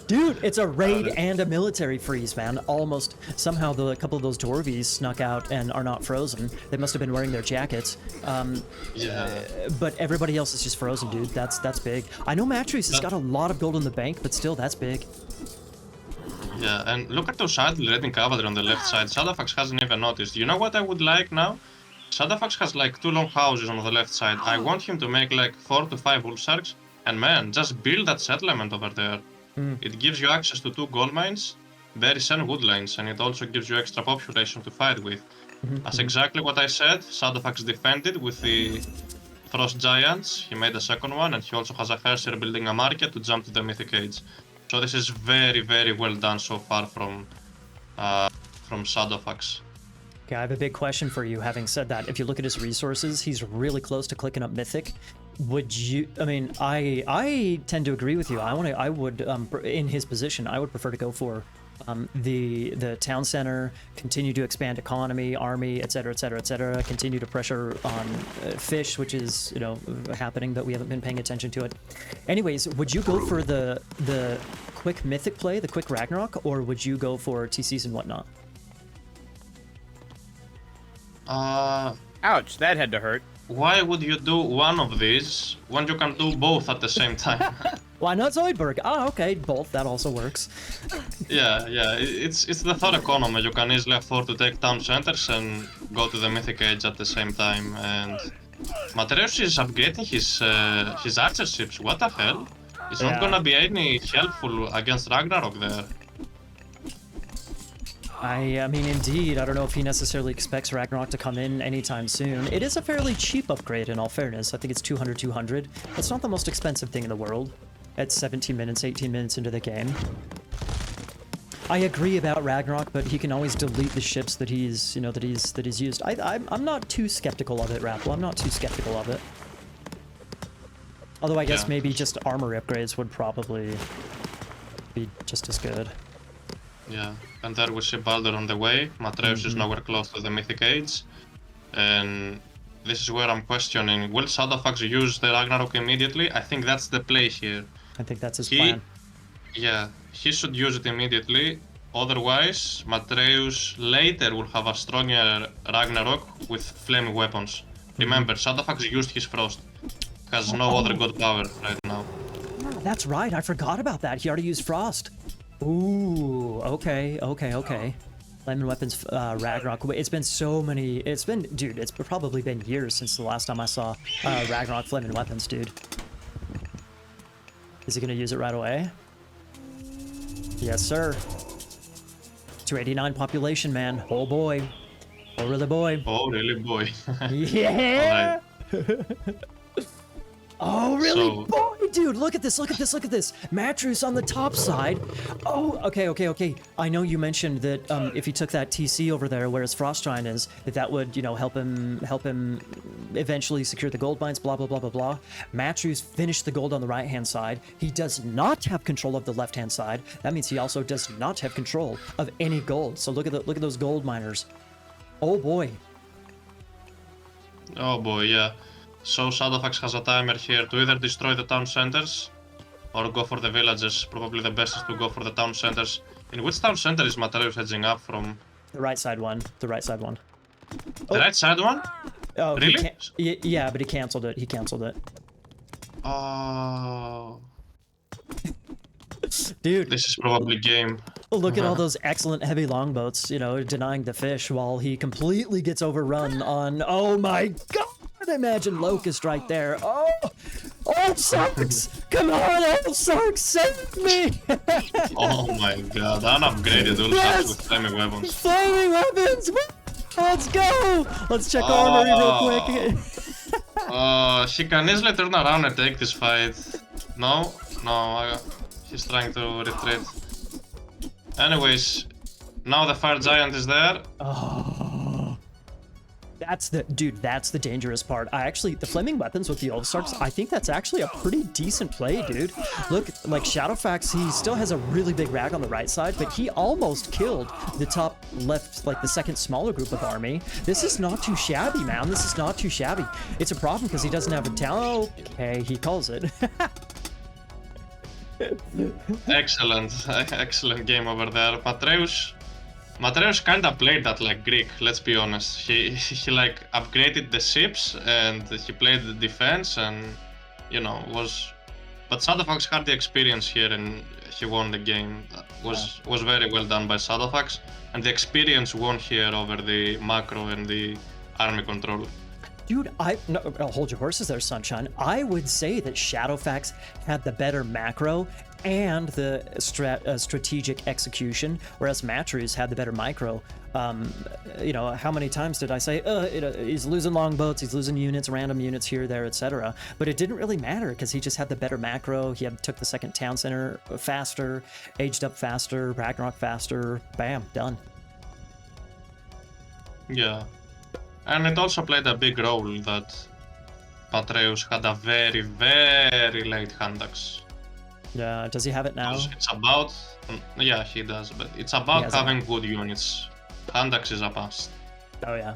S2: Dude, it's a raid and a military freeze, man. Almost. Somehow a couple of those Dwarvies snuck out and are not frozen. They must have been wearing their jackets. But everybody else is just frozen, dude. That's big. I know Matreus has got a lot of gold in the bank, but still, that's big.
S1: Yeah, and look at those idle raiding cavalry on the left side. Shadowfax hasn't even noticed. You know what I would like now? Shadowfax has like 2 long houses on the left side. I want him to make like 4 to 5 wolf sharks. And man, just build that settlement over there. It gives you access to 2 gold mines, berries and wood lanes, and it also gives you extra population to fight with. That's exactly what I said. Shadowfax defended with the Frost Giants. He made a second one, and he also has a Herser building a market to jump to the Mythic Age. So this is very, very well done so far from Shadowfax.
S2: Okay, I have a big question for you. Having said that, if you look at his resources, he's really close to clicking up Mythic. Would you? I mean, I tend to agree with you. I would, in his position, I would prefer to go for the town center, continue to expand economy, army, etc., etc., etc. Continue to pressure on fish, which is, you know, happening, but we haven't been paying attention to it. Anyways, would you go for the quick Mythic play, the quick Ragnarok, or would you go for TCs and whatnot?
S4: Ouch, that had to hurt.
S1: Why would you do one of these when you can do both at the same time?
S2: Why not Zoidberg? Ah, okay, both. That also works.
S1: Yeah, it's the third economy. You can easily afford to take town centers and go to the Mythic Age at the same time. And Matreus is upgrading his archer ships. What the hell? It's not gonna be any helpful against Ragnarok there.
S2: I mean, indeed, I don't know if he necessarily expects Ragnarok to come in anytime soon. It is a fairly cheap upgrade, in all fairness. I think it's 200. It's not the most expensive thing in the world. It's 17 minutes, 18 minutes into the game. I agree about Ragnarok, but he can always delete the ships that he's, you know, that he's used. I'm not too skeptical of it, Rapple. I'm not too skeptical of it. Although I guess
S1: Yeah.
S2: maybe just armor upgrades would probably be just as good.
S1: Yeah, and there we see Baldur on the way. Matreus is nowhere close to the Mythic Age. And this is where I'm questioning, will Shadowfax use the Ragnarok immediately? I think that's the play here.
S2: I think that's his plan.
S1: Yeah, he should use it immediately. Otherwise, Matreus later will have a stronger Ragnarok with flaming weapons. Remember, Shadowfax used his Frost. Has no other god power right now.
S2: That's right, I forgot about that. He already used Frost. Ooh, okay. Flaming Weapons Ragnarok. It's been so many... Dude, it's probably been years since the last time I saw Ragnarok Flaming Weapons, dude. Is he gonna use it right away? Yes, sir. 289 population, man. Oh boy. Oh really boy.
S1: Oh really boy.
S2: Yeah! Oh, really?
S1: So-
S2: Boy, dude, look at this. Matreus on the top side. Oh, okay. I know you mentioned that if he took that TC over there where his Frostshine is, that would, you know, help him eventually secure the gold mines, blah, blah, blah, blah, blah. Matreus finished the gold on the right-hand side. He does not have control of the left-hand side. That means he also does not have control of any gold. So look at those gold miners. Oh, boy.
S1: Oh boy, yeah. So Shadowfax has a timer here to either destroy the town centers or go for the villages. Probably the best is to go for the town centers. In which town center is Matreus hedging up from?
S2: The right side one.
S1: The right side one?
S2: Oh,
S1: Really?
S2: Yeah, but he canceled it.
S1: Oh,
S2: Dude,
S1: this is probably game.
S2: look at all those excellent heavy longboats, you know, denying the fish while he completely gets overrun on... Oh my god! Imagine Locust right there. Oh, Sarks! Come on, Sarks, save me!
S1: Oh my god, unupgraded Ulsax with flaming weapons.
S2: Flaming weapons! Let's go! Let's check armory real quick.
S1: He can easily turn around and take this fight. No, he's trying to retreat. Anyways, now the Fire Giant is there.
S2: That's the dangerous part. The flaming weapons with the Ulfsarks, I think that's actually a pretty decent play, dude. Look, like Shadowfax, he still has a really big rag on the right side, but he almost killed the top left, like the second smaller group of army. This is not too shabby, man. This is not too shabby. It's a problem because he doesn't have a town. Okay, he calls it.
S1: Excellent game over there. Matreus kinda played that like Greek, let's be honest. He like upgraded the ships and he played the defense and, you know, But Shadowfax had the experience here and he won the game. That was very well done by Shadowfax, and the experience won here over the macro and the army control.
S2: Dude, I'll hold your horses there, Sunshine. I would say that Shadowfax had the better macro and the strategic execution, whereas Matreus had the better micro. You know, how many times did I say, he's losing longboats, he's losing units, random units here, there, etc. But it didn't really matter because he just had the better macro. He took the second town center faster, aged up faster, Ragnarok faster. Bam, done.
S1: Yeah. And it also played a big role that Matreus had a very, very late hand axe.
S2: Yeah, does he have it now?
S1: It's about... Yeah, he does, but it's about having good units. Hand axe is a must.
S2: Oh yeah.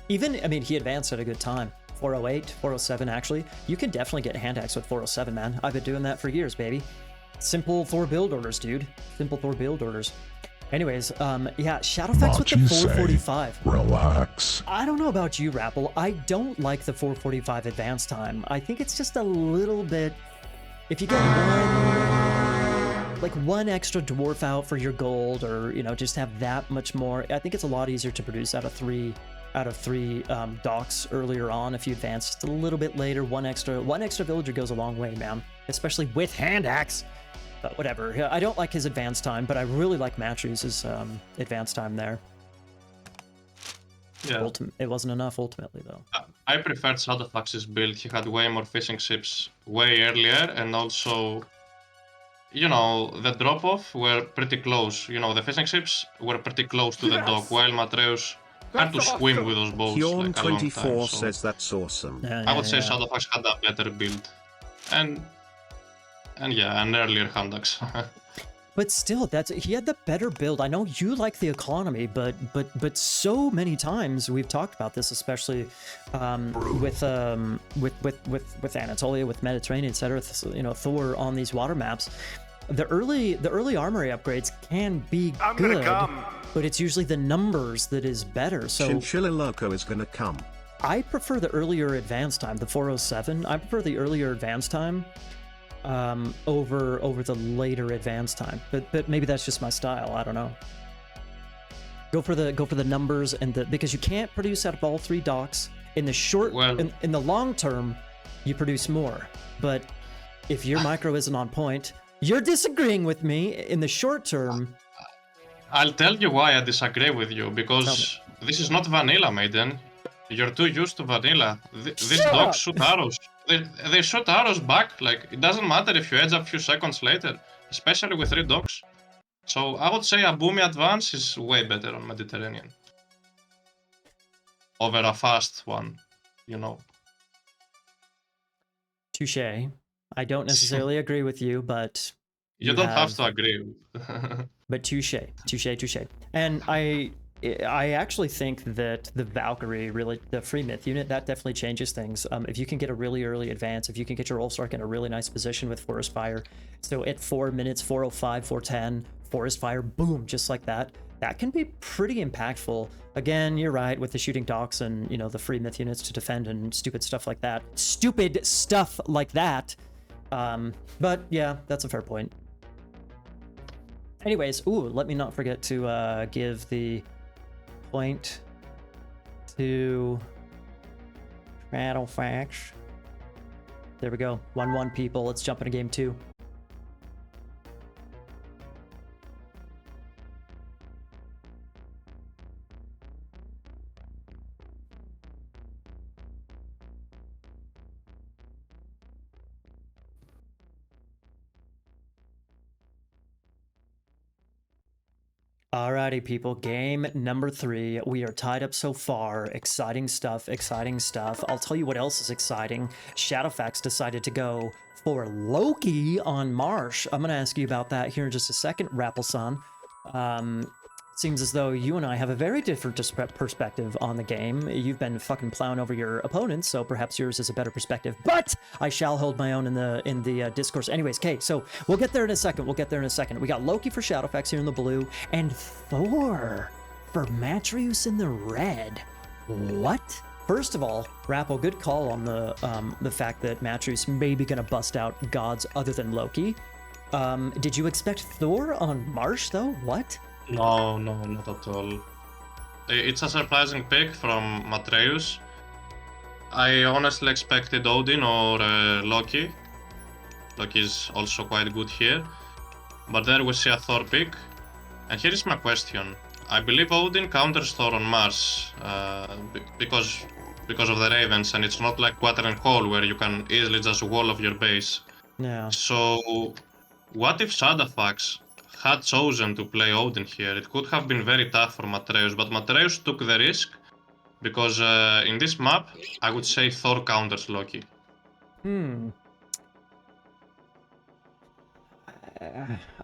S2: Even, I mean, he advanced at a good time. 408, 407 actually. You can definitely get hand axe with 407, man. I've been doing that for years, baby. Simple Thor build orders, dude. Simple Thor build orders. Anyways, yeah, Shadowfax with the 445.
S3: Relax.
S2: I don't know about you, Rappel. I don't like the 445 advance time. I think it's just a little bit... If you get one extra dwarf out for your gold, or, you know, just have that much more, I think it's a lot easier to produce out of three docks earlier on. If you advance just a little bit later, one extra villager goes a long way, man. Especially with hand axe. But whatever. I don't like his advance time, but I really like Matreus' advance time there.
S1: Yeah.
S2: It wasn't enough ultimately, though.
S1: I preferred Shadowfax's build. He had way more fishing ships way earlier, and also, you know, the drop-off were pretty close. You know, the fishing ships were pretty close to the dock, while Matreus had to swim with those boats like a long time.
S3: Bjorn24
S1: So
S3: says that's awesome.
S1: I would say Shadowfax had a better build. and yeah, an earlier hand axe.
S2: But still, he had the better build. I know you like the economy, but so many times we've talked about this, especially with Anatolia, with Mediterranean, etc. You know, Thor on these water maps. The early armory upgrades can be good, but it's usually the numbers that is better. So
S3: Chinchilla Loco is gonna come.
S2: I prefer the earlier advance time, the 407. I prefer the earlier advance time over the later advance time. But maybe that's just my style. I don't know. Go for the numbers and because you can't produce out of all 3 docks in the short.
S1: Well,
S2: in the long term, you produce more. But if your micro isn't on point, you're disagreeing with me. In the short term,
S1: I'll tell you why I disagree with you, because this is not vanilla, Maiden. You're too used to vanilla. These dogs shoot arrows. They shoot arrows back. Like, it doesn't matter if you edge up a few seconds later, especially with 3 dogs. So I would say a Boomy Advance is way better on Mediterranean over a fast one, you know.
S2: touche. I don't necessarily agree with you, but
S1: you don't have to agree.
S2: But touche. And I actually think that the Valkyrie, really, the free myth unit, that definitely changes things. If you can get a really early advance, if you can get your Ulfsark in a really nice position with Forest Fire, so at 4 minutes, 4:05, 4:10, Forest Fire, boom, just like that, that can be pretty impactful. Again, you're right, with the shooting docks and, you know, the free myth units to defend and stupid stuff like that. But yeah, that's a fair point. Anyways, let me not forget to give the point to Shadowfax. There we go. 1-1 people. Let's jump into game 2. Alrighty, people, game number 3. We are tied up so far. Exciting stuff. I'll tell you what else is exciting. Shadowfax decided to go for Loki on Marsh. I'm going to ask you about that here in just a second, Rappelson. Seems as though you and I have a very different perspective on the game. You've been fucking plowing over your opponents, so perhaps yours is a better perspective. But I shall hold my own in the discourse. Anyways, okay, so we'll get there in a second. We got Loki for Shadowfax here in the blue, and Thor for Matreus in the red. What? First of all, Rappel, good call on the fact that Matreus may be gonna bust out gods other than Loki. Did you expect Thor on Marsh though? What?
S1: No, not at all. It's a surprising pick from Matreus. I honestly expected Odin or Loki. Loki is also quite good here. But there we see a Thor pick. And here is my question. I believe Odin counters Thor on Mars because of the Ravens, and it's not like Water and Coal where you can easily just wall off your base.
S2: Yeah.
S1: So what if Shadowfax had chosen to play Odin here? It could have been very tough for Matreus, but Matreus took the risk because in this map, I would say Thor counters Loki.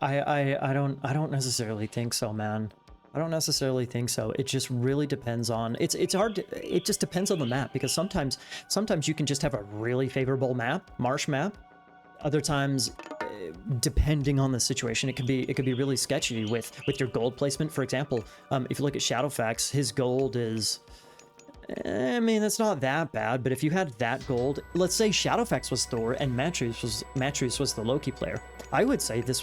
S2: I don't necessarily think so, man. I don't necessarily think so. It just really depends on it's hard to, it just depends on the map, because sometimes you can just have a really favorable map, Marsh map. Other times, depending on the situation, it could be really sketchy with your gold placement. For example, if you look at Shadowfax, his gold is, I mean, that's not that bad, but if you had that gold, let's say Shadowfax was Thor and Matreus was the Loki player, I would say this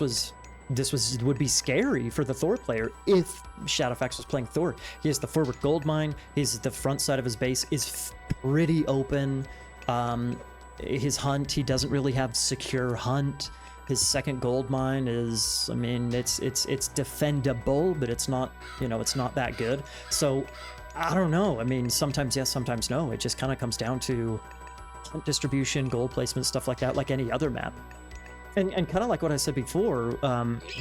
S2: would be scary for the Thor player if Shadowfax was playing Thor. He has the forward gold mine, the front side of his base is pretty open. His hunt, he doesn't really have secure hunt. His second gold mine is, I mean, it's defendable, but it's not, you know, it's not that good. So I don't know. I mean, sometimes yes, sometimes no. It just kind of comes down to hunt distribution, gold placement, stuff like that, like any other map. And kind of like what I said before,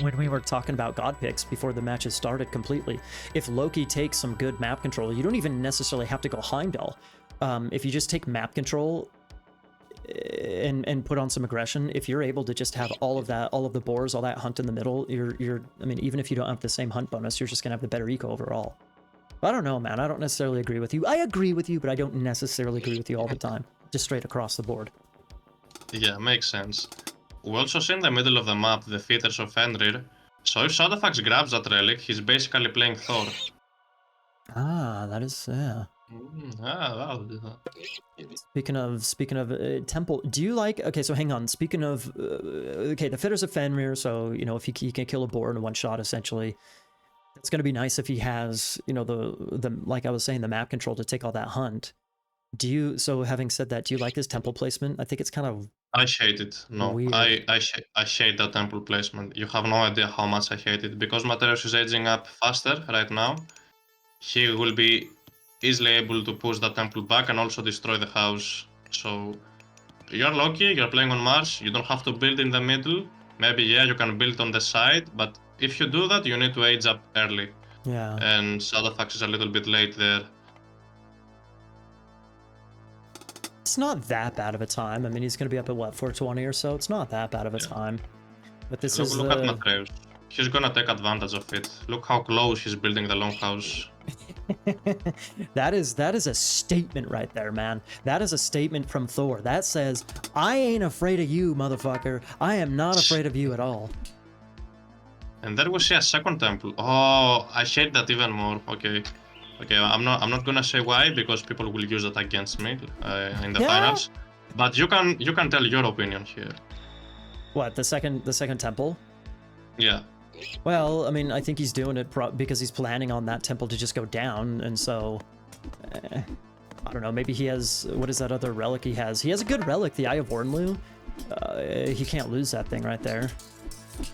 S2: when we were talking about god picks before the matches started completely, if Loki takes some good map control, you don't even necessarily have to go Heimdall. If you just take map control, and put on some aggression, if you're able to just have all of that, all of the boars, all that hunt in the middle, I mean, even if you don't have the same hunt bonus, you're just gonna have the better eco overall. But I don't know, man. I don't necessarily agree with you. I agree with you, but I don't necessarily agree with you all the time. Just straight across the board.
S1: Yeah, makes sense. We also see in the middle of the map the features of Fenrir. So if Shadowfax grabs that relic, he's basically playing Thor.
S2: Ah, that is, yeah. Speaking of temple, do you like? Okay, so hang on. Speaking of, okay, the fetters of Fenrir. So you know, if he can kill a boar in one shot, essentially, it's going to be nice if he has, you know, the like I was saying, the map control to take all that hunt. Do you? So having said that, do you like his temple placement? I think it's kind of.
S1: I hate it. No,
S2: weird.
S1: I hate that temple placement. You have no idea how much I hate it because Matreus is aging up faster right now. He will be easily able to push the temple back and also destroy the house. So you're lucky, you're playing on Mars, you don't have to build in the middle. Maybe, yeah, you can build on the side, but if you do that, you need to age up early.
S2: Yeah.
S1: And Shadowfax is a little bit late there.
S2: It's not that bad of a time. I mean, he's going to be up at what, 420 or so? It's not that bad of a time. But this is
S1: Look at Matreus. He's gonna take advantage of it. Look how close he's building the longhouse.
S2: that is a statement right there, man. That is a statement from Thor. That says, I ain't afraid of you, motherfucker. I am not afraid of you at all.
S1: And there we see a second temple. Oh, I hate that even more. Okay. Okay, I'm not gonna say why because people will use that against me in the finals. But you can tell your opinion here.
S2: What, the second temple?
S1: Yeah.
S2: Well, I mean, I think he's doing it because he's planning on that temple to just go down, and so I don't know. Maybe he has, what is that other relic he has? He has a good relic, the Eye of Ornlu. He can't lose that thing right there.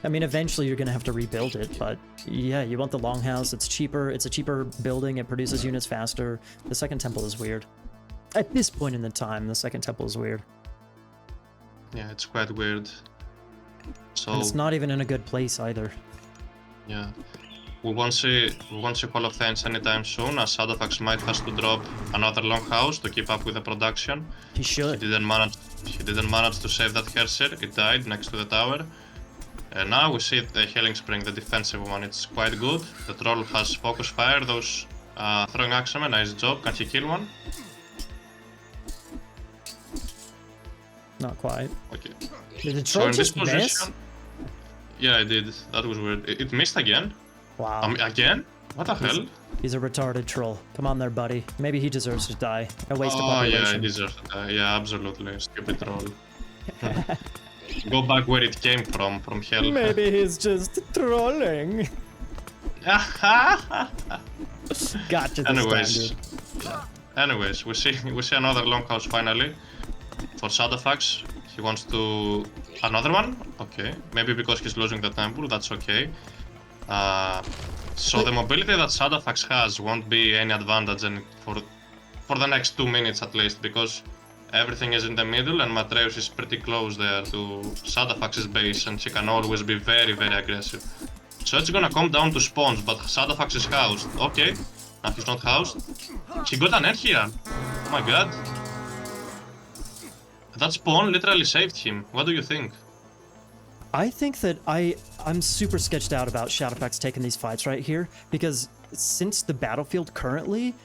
S2: I mean, eventually you're gonna have to rebuild it, but yeah, you want the longhouse. It's cheaper. It's a cheaper building. It produces units faster. The second temple is weird. At this point in the time, the second temple is weird.
S1: Yeah, it's quite weird. So
S2: and it's not even in a good place either.
S1: Yeah, we won't see Hall of Thanks anytime soon, as Shadowfax might have to drop another longhouse to keep up with the production.
S2: He should.
S1: He didn't manage to save that Herser. It died next to the tower. And now we see the Healing Spring, the defensive one. It's quite good. The troll has focus fire. Those throwing axemen, nice job. Can he kill one?
S2: Not quite.
S1: Okay.
S2: Did the troll just miss?
S1: Yeah, I did. That was weird. It missed again.
S2: Wow.
S1: Again? What the hell?
S2: He's a retarded troll. Come on there, buddy. Maybe he deserves to die. A waste of population.
S1: Yeah, he deserves to die. Yeah, absolutely. Stupid troll. Go back where it came from hell.
S2: Maybe he's just trolling. Gotcha.
S1: Anyways, we see another longhouse finally for Shadowfax. He wants to another one. Okay, maybe because he's losing the temple. That's okay. So the mobility that Shadowfax has won't be any advantage for the next 2 minutes at least, because everything is in the middle and Matreus is pretty close there to Shadowfax's base, and he can always be very, very aggressive. So it's gonna come down to spawns, but Shadowfax is housed. Okay, now he's not housed. He got an edge here. Oh my god. That spawn literally saved him. What do you think?
S2: I think that I'm super sketched out about Shadowfax taking these fights right here, because since the battlefield currently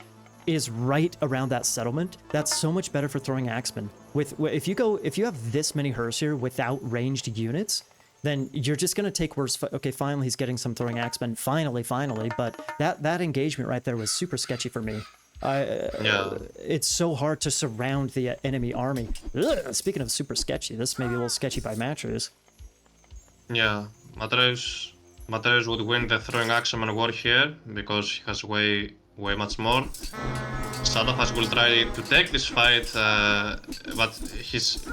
S2: is right around that settlement, that's so much better for throwing axemen. If you have this many Herser without ranged units, then you're just gonna take worse. Okay, finally he's getting some throwing axemen. Finally, but that engagement right there was super sketchy for me. It's so hard to surround the enemy army. Ugh, speaking of super sketchy, this may be a little sketchy by Matreus.
S1: Yeah, Matreus would win the throwing axeman war here because he has way much more. Shadowfax will try to take this fight, but he's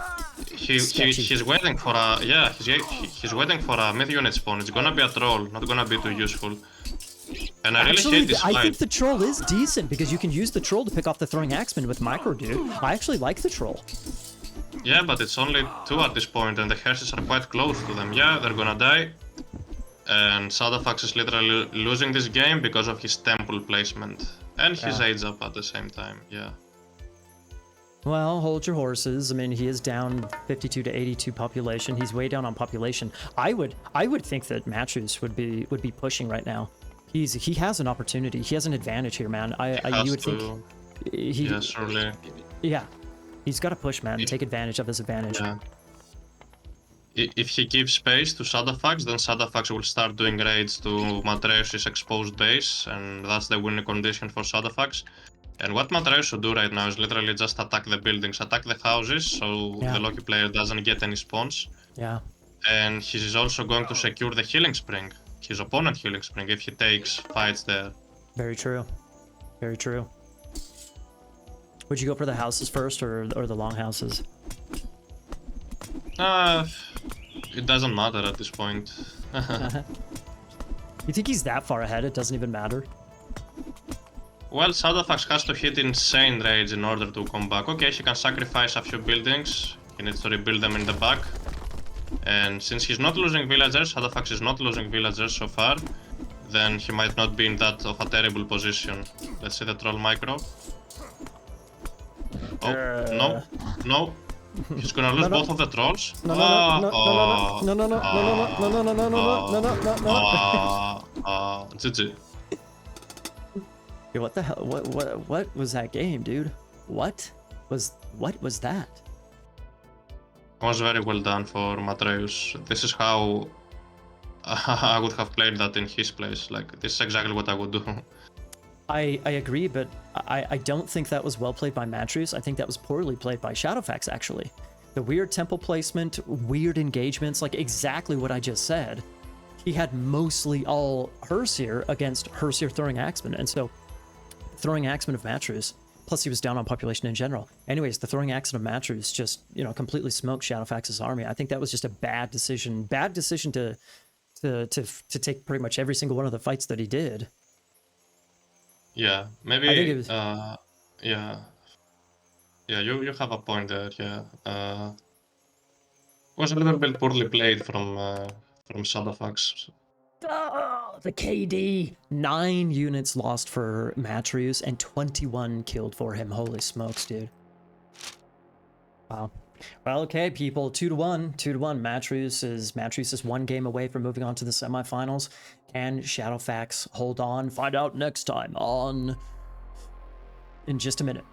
S1: waiting for a he's waiting for a mid unit spawn. It's gonna be a troll, not gonna be too useful. And I really hate this fight.
S2: I think the troll is decent because you can use the troll to pick off the throwing axeman with micro, dude. I actually like the troll.
S1: Yeah, but it's only 2 at this point, and the Herses are quite close to them. Yeah, they're gonna die. And Shadowfax is literally losing this game because of his temple placement. And his age up at the same time, yeah.
S2: Well, hold your horses. I mean, he is down 52 to 82 population. He's way down on population. I would think that Matthews would be pushing right now. He has an opportunity. He has an advantage here, man. You would think he
S1: Yeah, surely.
S2: yeah. He's got to push, man. Take advantage of his advantage.
S1: Yeah. If he gives space to Shadowfax, then Shadowfax will start doing raids to Matreus' exposed base, and that's the winning condition for Shadowfax. And what Matreus should do right now is literally just attack the buildings, attack the houses, so the Loki player doesn't get any spawns.
S2: Yeah.
S1: And he's also going to secure the healing spring, his opponent healing spring, if he takes fights there.
S2: Very true. Very true. Would you go for the houses first or the long houses?
S1: It doesn't matter at this point.
S2: You think he's that far ahead? It doesn't even matter.
S1: Well, Shadowfax has to hit insane raids in order to come back. Okay, he can sacrifice a few buildings. He needs to rebuild them in the back. And since he's not losing villagers, Shadowfax is not losing villagers so far, then he might not be in that of a terrible position. Let's see the troll micro. Oh, no. He's gonna lose both of the trolls.
S2: No.
S1: GG.
S2: Yo, what the hell? What was that game, dude? What was that?
S1: Was very well done for Matreus. This is how I would have played that in his place. Like, this is exactly what I would do.
S2: I agree, but I don't think that was well played by Matreus. I think that was poorly played by Shadowfax, actually. The weird temple placement, weird engagements, like exactly what I just said. He had mostly all Herseer against Herseer throwing Axeman, and so throwing Axeman of Matreus, plus he was down on population in general. Anyways, the throwing Axeman of Matreus just, completely smoked Shadowfax's army. I think that was just a bad decision. Bad decision to take pretty much every single one of the fights that he did.
S1: Yeah, maybe.
S2: I think it was...
S1: Yeah, you have a point there. Yeah, was a little bit poorly played from Shadowfax.
S2: Oh, the KD. 9 units lost for Matreus and 21 killed for him. Holy smokes, dude. Wow. Well, okay, people. 2-1. 2-1. Matreus is 1 game away from moving on to the semifinals. Can Shadowfax hold on? Find out next time on... in just a minute.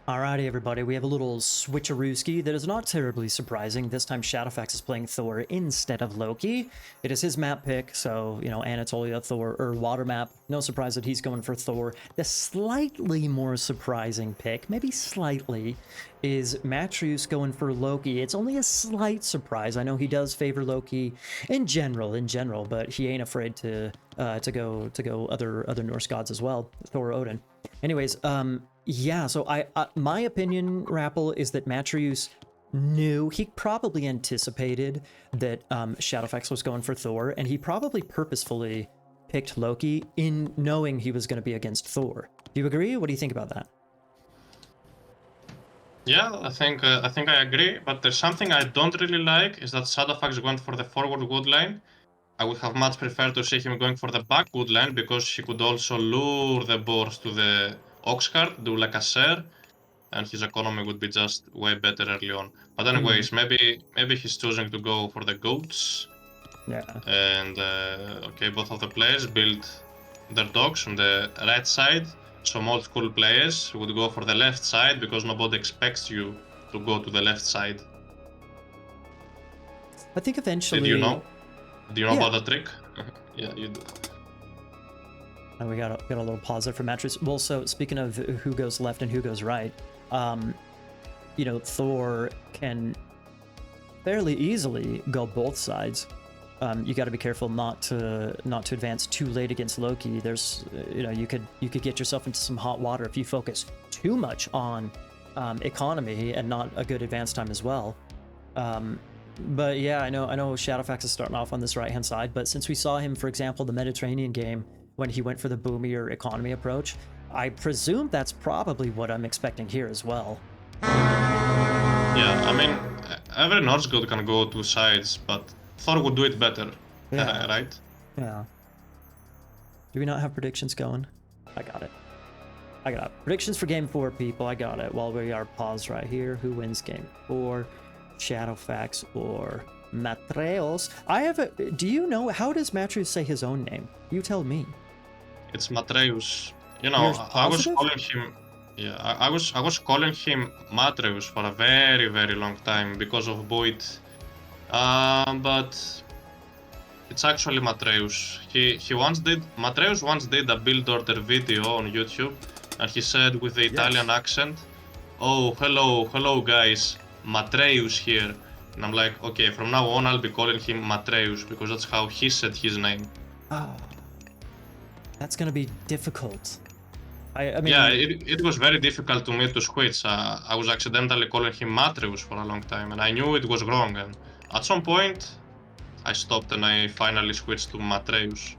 S2: Alrighty, everybody, we have a little switcherooski that is not terribly surprising. This time Shadowfax is playing Thor instead of Loki. It is his map pick, so, Anatolia, Thor, or water map. No surprise that he's going for Thor. The slightly more surprising pick, maybe slightly, is Matreus going for Loki. It's only a slight surprise. I know he does favor Loki in general, but he ain't afraid to go other Norse gods as well, Thor, Odin. Anyways, yeah, so my opinion, Rappel, is that Matreus knew, he probably anticipated that Shadowfax was going for Thor, and he probably purposefully picked Loki in knowing he was going to be against Thor. Do you agree? What do you think about that?
S1: Yeah, I think I agree, but there's something I don't really like, is that Shadowfax went for the forward wood line. I would have much preferred to see him going for the back wood line, because he could also lure the boars to the Oxcart, do like a share, and his economy would be just way better early on. But anyways, maybe he's choosing to go for the goats.
S2: Yeah.
S1: And okay, both of the players build their dogs on the right side. Some old school players would go for the left side because nobody expects you to go to the left side.
S2: I think eventually...
S1: Did you know? Do you know about the trick? Yeah, you do.
S2: And we got a little pause there for Matreus. Well, so speaking of who goes left and who goes right, Thor can fairly easily go both sides. You got to be careful not to advance too late against Loki. There's, you could get yourself into some hot water if you focus too much on economy and not a good advance time as well. But yeah, I know Shadowfax is starting off on this right-hand side, but since we saw him, for example, the Mediterranean game, when he went for the boomier economy approach. I presume that's probably what I'm expecting here as well.
S1: Yeah, I mean, every Norse god can go two sides, but Thor would do it better,
S2: Yeah.
S1: right?
S2: Yeah. Do we not have predictions going? I got it. I got it. Predictions for game 4, people. I got it. While we are paused right here. Who wins game 4? Shadowfax or Matreos? I have a... Do you know... How does Matreos say his own name? You tell me.
S1: It's Matreus. You know,
S2: You're
S1: I was
S2: positive?
S1: calling him. Yeah, I was calling him Matreus for a very, very long time because of Boyd. But it's actually Matreus. Matreus once did a build order video on YouTube, and he said with the Italian accent, "Oh, hello guys, Matreus here." And I'm like, okay, from now on I'll be calling him Matreus because that's how he said his name.
S2: Oh. That's gonna be difficult. I mean...
S1: Yeah, it was very difficult to me to switch. I was accidentally calling him Matreus for a long time, and I knew it was wrong. And at some point, I stopped and I finally switched to Matreus.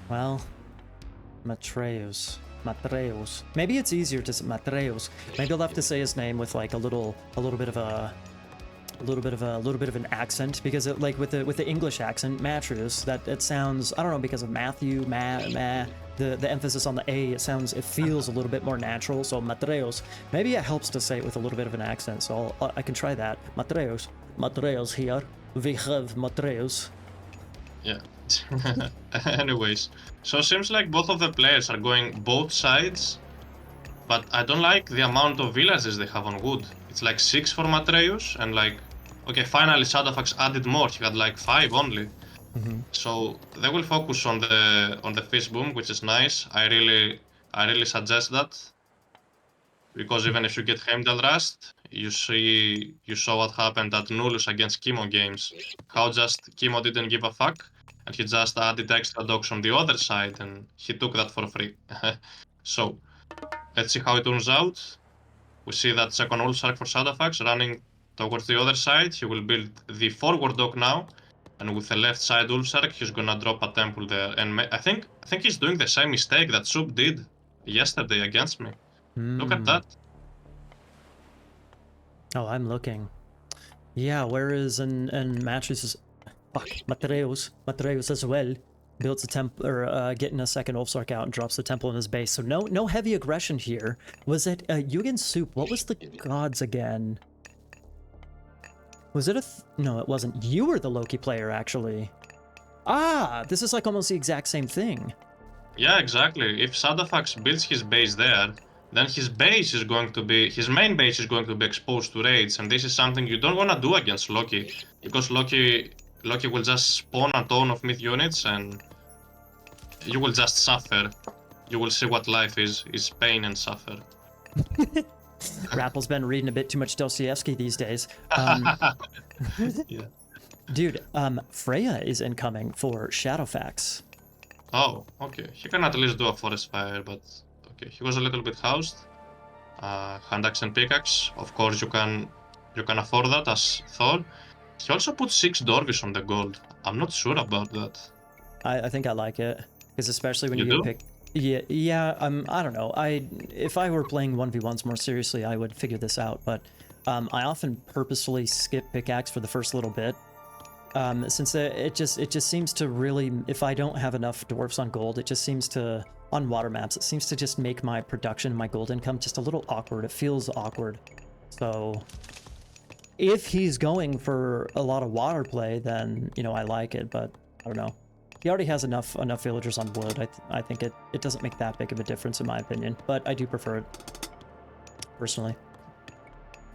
S2: Well, Matreus. Maybe it's easier to say Matreus. Maybe I'll have to say his name with like a little bit of an accent, because it, like with the English accent, Matreus, that it sounds, I don't know, because of Matthew, the emphasis on the A, it feels a little bit more natural. So Matreus, maybe it helps to say it with a little bit of an accent. So I can try that. Matreus here. We have Matreus.
S1: Yeah. Anyways, so it seems like both of the players are going both sides, but I don't like the amount of villages they have on wood. It's like 6 for Matreus, and like, okay, finally Shadowfax added more. He had like 5 only. So they will focus on the fish boom, which is nice. I really suggest that, because even if you get Heimdall Rust, you saw what happened at Nullus against Chemo games. How just Chemo didn't give a fuck, and he just added extra dogs on the other side, and he took that for free. So let's see how it turns out. We see that second Ulsark for Shadowfax running towards the other side. He will build the forward dock now, and with the left side Ulsark, he's gonna drop a temple there. And I think he's doing the same mistake that Soup did yesterday against me. Look at that.
S2: Oh, I'm looking. Yeah, whereas in Matreus Matreus as well builds a temple, or getting a second Ulfsark out and drops the temple in his base. So no heavy aggression here. Was it Yugen Soup? What was the gods again? Was it no, it wasn't. You were the Loki player, actually. Ah, this is like almost the exact same thing.
S1: Yeah, exactly. If Shadowfax builds his base there, then his main base is going to be exposed to raids, and this is something you don't want to do against Loki, because Loki will just spawn a ton of myth units, and you will just suffer. You will see what life is pain and suffer.
S2: Rappel's been reading a bit too much Dostoevsky these days.
S1: Yeah.
S2: Dude, Freya is incoming for Shadowfax.
S1: Oh, okay. He can at least do a forest fire, but okay. He was a little bit housed. Hand axe and pickaxe. Of course, you can afford that as Thor. He also put 6 Dorvis on the gold. I'm not sure about that.
S2: I think I like it, because especially when
S1: You
S2: you
S1: do?
S2: get picked. Yeah. I don't know. If I were playing 1v1s more seriously, I would figure this out. But I often purposefully skip pickaxe for the first little bit, since it just seems to really, if I don't have enough dwarfs on gold, it just seems to, on water maps, it seems to just make my production, my gold income, just a little awkward. It feels awkward. So if he's going for a lot of water play, then I like it. But I don't know. He already has enough villagers on wood. I think it doesn't make that big of a difference in my opinion, but I do prefer it personally.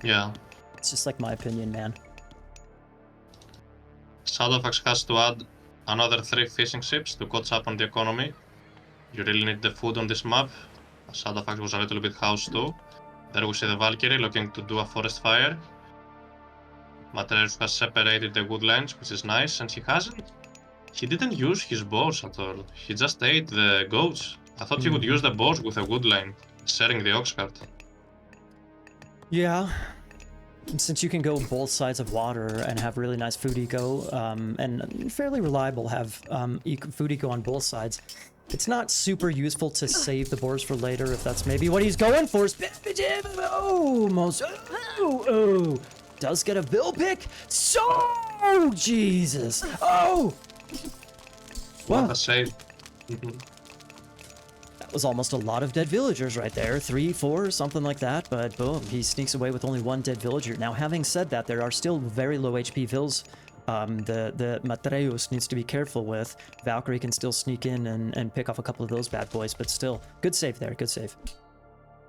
S1: Yeah.
S2: It's just like my opinion, man.
S1: Shadowfax has to add another 3 fishing ships to catch up on the economy. You really need the food on this map. Shadowfax was a little bit housed too. There we see the Valkyrie looking to do a forest fire. Matreus has separated the wood lines, which is nice, and he didn't use his bows at all. He just ate the goats. I thought he would use the bows with a wood line, sharing the ox cart.
S2: Yeah. Since you can go both sides of water and have really nice food eco, and fairly reliable have food eco on both sides, It's not super useful to save the boars for later if that's maybe what he's going for. Oh, most. Oh. Does get a bill pick. So, Jesus. Oh.
S1: What
S2: Wow.
S1: a save.
S2: That was almost a lot of dead villagers right there. 3, 4, something like that. But boom, he sneaks away with only 1 dead villager. Now, having said that, there are still very low HP vills. The Matreus needs to be careful with. Valkyrie can still sneak in and pick off a couple of those bad boys, but still, good save there, good save.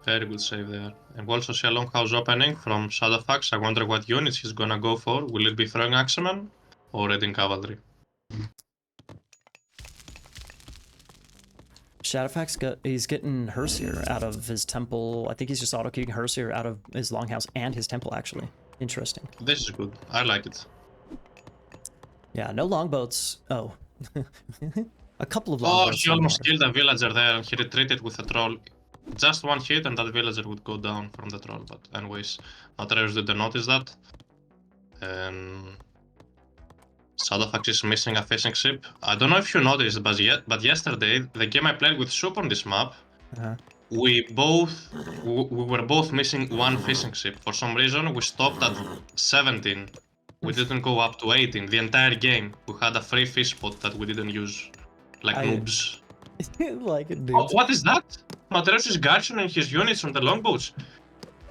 S1: Very good save there. And we also see a longhouse opening from Shadowfax. I wonder what units he's gonna go for. Will it be throwing axemen or raiding cavalry?
S2: Shadowfax he's getting Herseer out of his temple. I think he's just auto-kicking Herseer out of his longhouse and his temple, actually. Interesting.
S1: This is good. I like it.
S2: Yeah, no longboats. Oh. A couple of
S1: Oh,
S2: longboats.
S1: he almost killed a villager there and he retreated with a troll. Just 1 hit and that villager would go down from the troll, but anyways, Atreus didn't notice that. And Shadowfax is missing a fishing ship. I don't know if you noticed, but yesterday, the game I played with Soup on this map, we were both missing 1 fishing ship. For some reason, we stopped at 17. We didn't go up to 18. The entire game, we had a free fish spot that we didn't use. Like noobs.
S2: Like it, dude.
S1: Oh, what is that? Atreus is garrisoning his units on the longboats.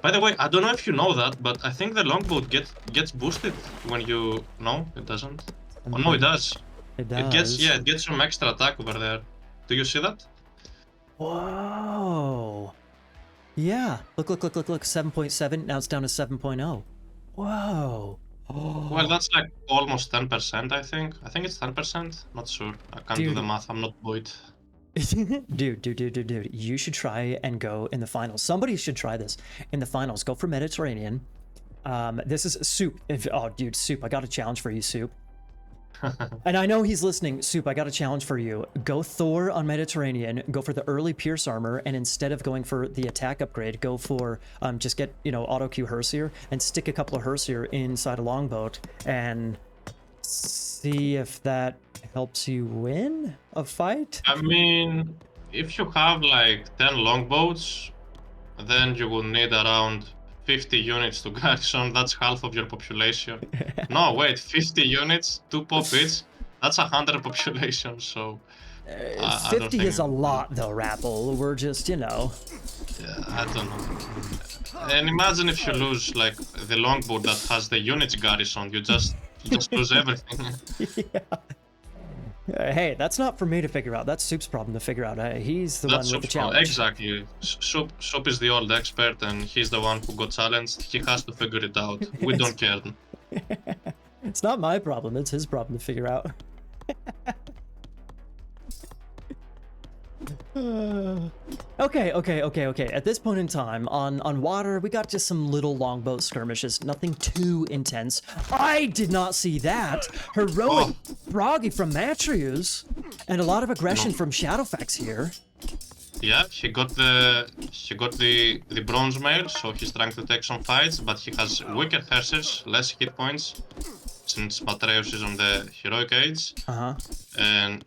S1: By the way, I don't know if you know that, but I think the longboat gets boosted when you... No, it doesn't. Oh no, it does.
S2: It does.
S1: It gets some extra attack over there. Do you see that?
S2: Whoa. Yeah. Look. 7.7. Now it's down to 7.0. Whoa. Oh.
S1: Well, that's like almost 10%, I think. I think it's 10%. Not sure. I can't do the math. I'm not Boyd.
S2: Dude. You should try and go in the finals. Somebody should try this in the finals. Go for Mediterranean. This is Soup. Oh, dude, Soup. I got a challenge for you, Soup. And I know he's listening. Soup, I got a challenge for you. Go Thor on Mediterranean, go for the early Pierce Armor, and instead of going for the attack upgrade, go for, just get, auto-Q Herseer, and stick a couple of Herseer inside a longboat, and see if that helps you win a fight?
S1: I mean, if you have like 10 longboats, then you will need around 50 units to garrison. That's half of your population. No, wait, 50 units, 2 pop each. That's 100 population, so...
S2: 50 is a lot though, Rappel. We're just,
S1: Yeah, I don't know. And imagine if you lose like the longboat that has the units garrison, you just lose everything.
S2: Yeah. Hey, that's not for me to figure out. That's Soup's problem to figure out. He's the one with the challenge.
S1: Exactly. Soup is the old expert and he's the one who got challenged. He has to figure it out. We don't care.
S2: It's not my problem. It's his problem to figure out. Okay. At this point in time, on water, we got just some little longboat skirmishes. Nothing too intense. I did not see that. Heroic Broggy from Matreus, and a lot of aggression from Shadowfax here.
S1: Yeah, he got the bronze mail, so he's trying to take some fights, but he has weaker Hersers, less hit points, since Matreus is on the heroic age. And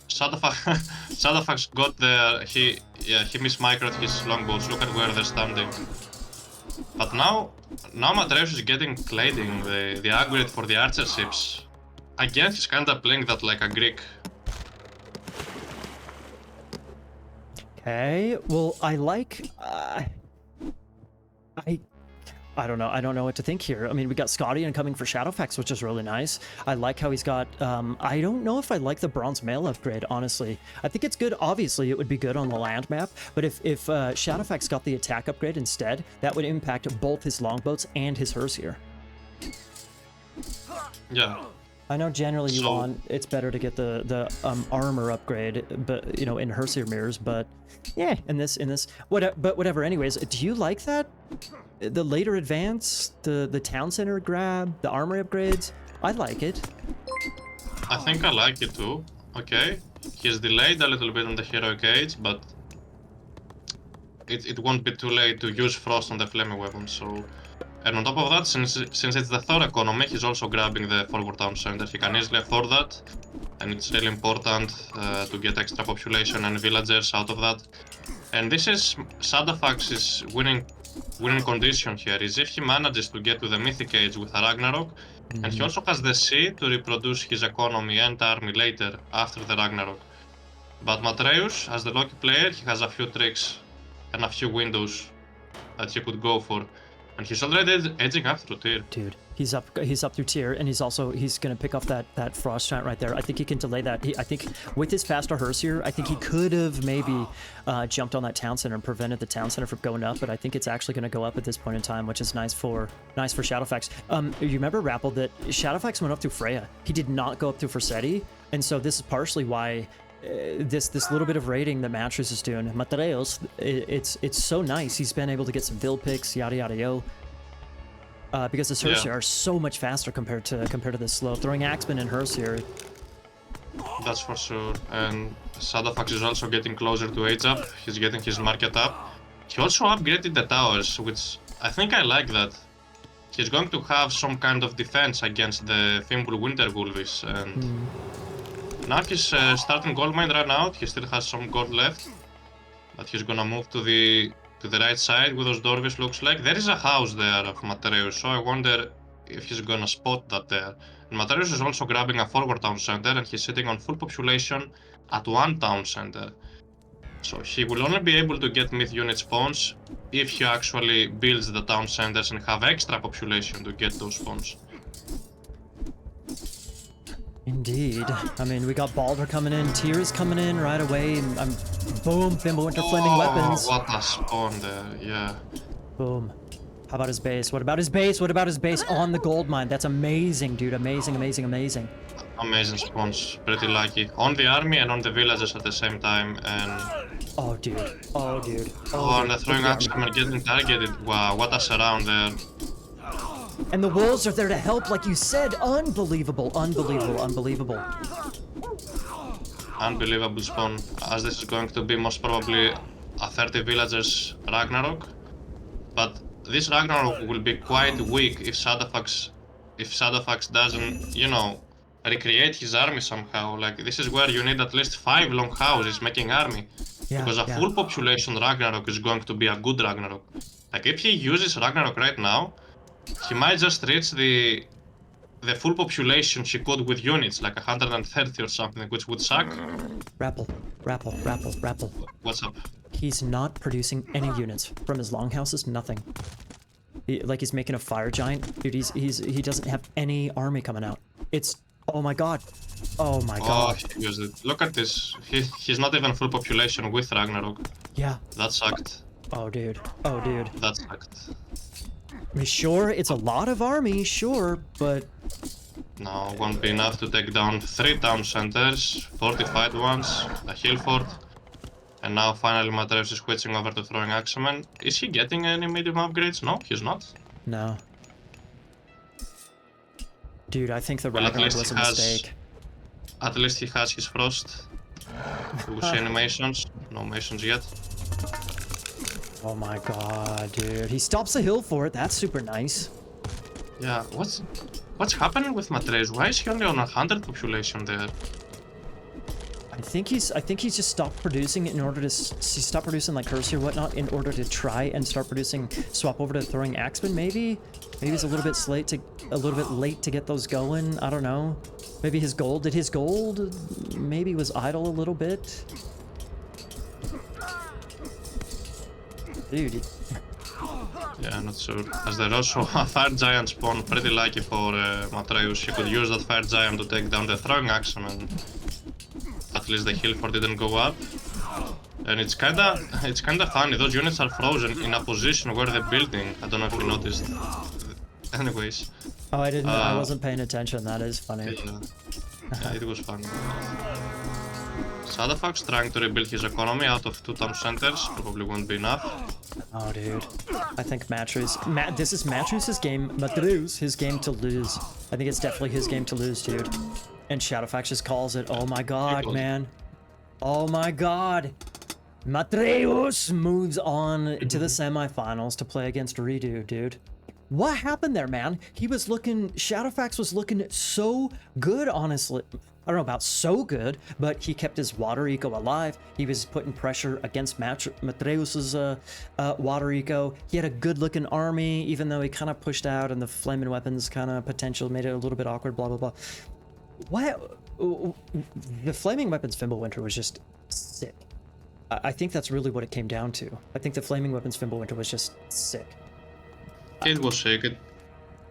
S1: Shadowfax got there. He mismicroed his longbows. Look at where they're standing. But now Matreus is getting clading, the upgrade for the archer ships. Again, he's kinda playing that like a Greek.
S2: Okay, well, I like, I don't know. I don't know what to think here. I mean, we got Scotty incoming for Shadowfax, which is really nice. I like how he's got, I don't know if I like the bronze mail upgrade, honestly. I think it's good. Obviously, it would be good on the land map, but if Shadowfax got the attack upgrade instead, that would impact both his longboats and his Herseer.
S1: Yeah.
S2: I know generally it's better to get the armor upgrade, but in Herseer mirrors, but yeah, in this but whatever. Anyways, do you like that? The later advance, the town center grab, the armor upgrades? I like it.
S1: I think I like it too. Okay, he's delayed a little bit on the heroic age, but it won't be too late to use frost on the flaming weapon. So And on top of that, since it's the Thor economy, he's also grabbing the forward town center. He can easily afford that, and it's really important to get extra population and villagers out of that. And this is Shadowfax's winning condition here, is if he manages to get to the Mythic Age with a Ragnarok, and he also has the sea to reproduce his economy and army later after the Ragnarok. But Matreus, as the Loki player, he has a few tricks and a few windows that he could go for. And he's already edging up through tier.
S2: Dude, he's up through tier, and he's gonna pick off that frost giant right there. I think he can delay that. I think with his faster Hersier, I think he could have maybe jumped on that town center and prevented the town center from going up, but I think it's actually gonna go up at this point in time, which is nice for Shadowfax. You remember, Rappel, that Shadowfax went up through Freya. He did not go up through Forseti, and so this is partially why this little bit of raiding that Matreus is doing. Matreus, it's so nice. He's been able to get some build picks, yada yada yo. Because the Hersier are so much faster compared to the slow. Throwing Axeman and Hersier.
S1: That's for sure. And Shadowfax is also getting closer to age up. He's getting his market up. He also upgraded the towers, which I think I like that. He's going to have some kind of defense against the Fimbulwinter Wolves, and now his starting gold mine ran out. He still has some gold left, but he's gonna move to the right side with those Dorvis, looks like. There is a house there of Matreus, so I wonder if he's gonna spot that there. And Matreus is also grabbing a forward town center, and he's sitting on full population at one town center. So he will only be able to get myth unit spawns if he actually builds the town centers and have extra population to get those spawns.
S2: Indeed. I mean, we got Baldur coming in, Tyr is coming in right away, and boom, Fimbulwinter flaming weapons.
S1: What a spawn there, yeah.
S2: Boom. How about his base? What about his base? What about his base on the gold mine? That's amazing, dude. Amazing, amazing, amazing.
S1: Amazing spawns, pretty lucky. On the army and on the villagers at the same time, and...
S2: Oh, dude. Oh, dude.
S1: Oh, and the throwing action and getting targeted. Wow, what a surround there.
S2: And the wolves are there to help, like you said. Unbelievable, unbelievable, unbelievable.
S1: Unbelievable spawn, as this is going to be most probably a 30 villagers Ragnarok. But this Ragnarok will be quite weak if Shadowfax doesn't, you know, recreate his army somehow. Like, this is where you need at least 5 long houses making army.
S2: Yeah,
S1: because a full population Ragnarok is going to be a good Ragnarok. Like, if he uses Ragnarok right now, he might just reach the full population he could with units, like 130 or something, which would suck.
S2: Rappel.
S1: What's up?
S2: He's not producing any units from his longhouses, nothing. Like, he's making a fire giant. Dude, he doesn't have any army coming out. It's, oh my god. Oh my god.
S1: Oh, he used it. Look at this. He's not even full population with Ragnarok.
S2: Yeah.
S1: That sucked.
S2: Oh, dude. Oh, dude.
S1: That sucked.
S2: I mean, sure, it's a lot of army, sure, but...
S1: No, won't be enough to take down 3 town centers, fortified ones, a hill fort, and now finally Matreus is switching over to throwing Axemen. Is he getting any medium upgrades? No, he's not.
S2: No. Dude, I think the Ragnarok was a mistake.
S1: At least he has his frost. We'll see animations. No masons yet.
S2: Oh my god, dude. He stops the hill for it. That's super nice.
S1: Yeah, what's happening with Matreus? Why is he only on 100 population there?
S2: I think he's just stopped producing in order to stop producing like Hersier or whatnot in order to try and start producing, swap over to throwing Axemen maybe? Maybe he's a little bit late to get those going. I don't know. Maybe his gold maybe was idle a little bit. Dude.
S1: Yeah, not sure. As there's also a fire giant spawn, pretty lucky for Matreus. He could use that fire giant to take down the throwing action, and at least the hill fort didn't go up. And it's kinda funny. Those units are frozen in a position where they're building. I don't know if you noticed. Anyways.
S2: Oh, I didn't. I wasn't paying attention. That is funny.
S1: Yeah, it was funny. Shadowfax trying to rebuild his economy out of 2 town centers. Probably won't be enough.
S2: Oh, dude. I think Matreus... this is Matreus' game. Matreus, his game to lose. I think it's definitely his game to lose, dude. And Shadowfax just calls it. Oh my god, man. Oh my god. Matreus moves on to the semifinals to play against Redo, dude. What happened there, man? He was looking, Shadowfax was looking so good, honestly. I don't know about so good, but he kept his water eco alive. He was putting pressure against Matreus's water eco. He had a good looking army, even though he kind of pushed out and the flaming weapons kind of potential made it a little bit awkward, blah, blah, blah. What? The flaming weapons Fimbulwinter was just sick. I think that's really what it came down to. I think the flaming weapons Fimbulwinter was just sick.
S1: It was sick.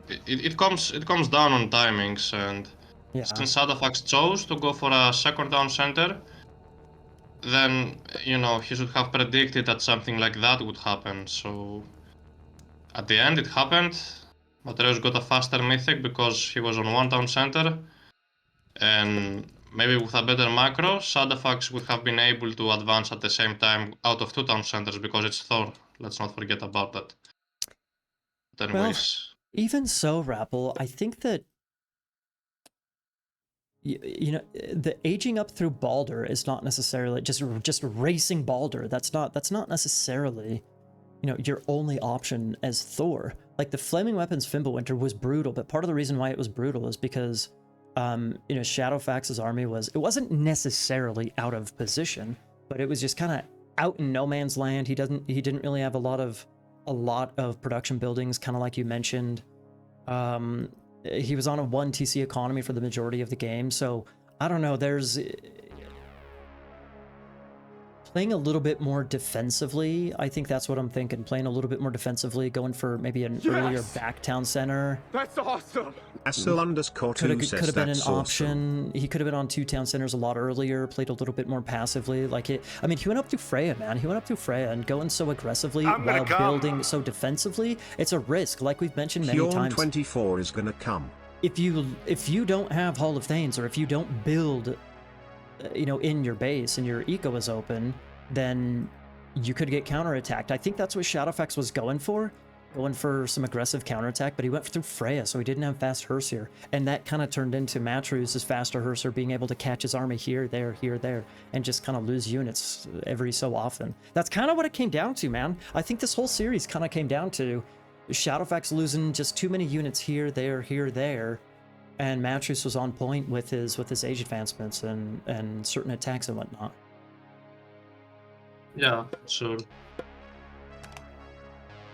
S1: It comes down on timings, and
S2: Yeah.
S1: since Shadowfax chose to go for a second town center, then you know he should have predicted that something like that would happen. So at the end, it happened. Matreus got a faster mythic because he was on one town center, and maybe with a better macro, Shadowfax would have been able to advance at the same time out of two town centers because it's Thor. Let's not forget about that. But anyways.
S2: Well, even so, Rappel, I think that you know the aging up through Baldur is not necessarily just racing Baldur. That's not necessarily, you know, your only option as Thor. Like the flaming weapons Fimbulwinter was brutal, but part of the reason why it was brutal is because you know, Shadowfax's army wasn't necessarily out of position, but it was just kind of out in no man's land. He didn't really have a lot of production buildings, kind of like you mentioned. He was on a 1 TC economy for the majority of the game, so I don't know, there's playing a little bit more defensively. I think that's what I'm thinking. Playing a little bit more defensively, going for maybe an earlier back town center.
S3: That's awesome.
S2: Could have been an option. He could have been on 2 town centers a lot earlier, played a little bit more passively. Like it, I mean, he went up to Freya, man. He went up to Freya and going so aggressively while building so defensively. It's a risk, like we've mentioned many times.
S3: 24 is gonna come.
S2: If you don't have Hall of Thanes, or if you don't build, you know, in your base and your eco is open, then you could get counterattacked. I think that's what Shadowfax was going for some aggressive counterattack, but he went through Freya, so he didn't have fast Hersier, and that kind of turned into Matreus's faster Hersier being able to catch his army here, there, and just kind of lose units every so often. That's kind of what it came down to, man. I think this whole series kind of came down to Shadowfax losing just too many units here, there, and Matreus was on point with his age advancements and certain attacks and whatnot.
S1: Yeah, sure.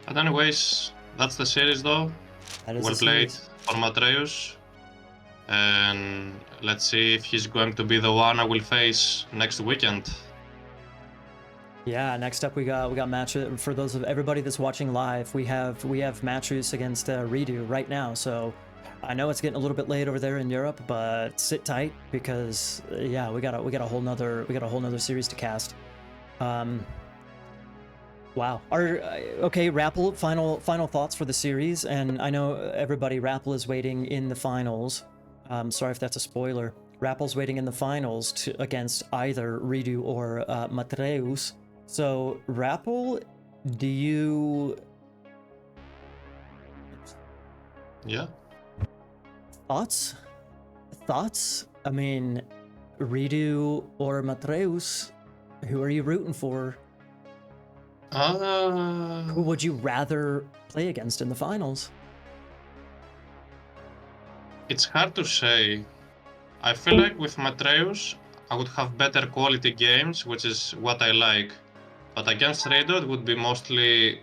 S1: But anyways, that's the series though. Well played for Matreus. And let's see if he's going to be the one I will face next weekend.
S2: Yeah, next up we got match for those of everybody that's watching live. We have Matreus against Redo right now. So I know it's getting a little bit late over there in Europe, but sit tight because yeah, we got a whole nother series to cast. Wow. Okay, Rappel, final thoughts for the series, and I know everybody, Rappel is waiting in the finals. Sorry if that's a spoiler. Rappel's waiting in the finals against either Redo or Matreus. So, Rappel, do you...
S1: Yeah.
S2: Thoughts? I mean, Redo or Matreus, who are you rooting for? Who would you rather play against in the finals?
S1: It's hard to say. I feel like with Matreus, I would have better quality games, which is what I like. But against Redo, it would be mostly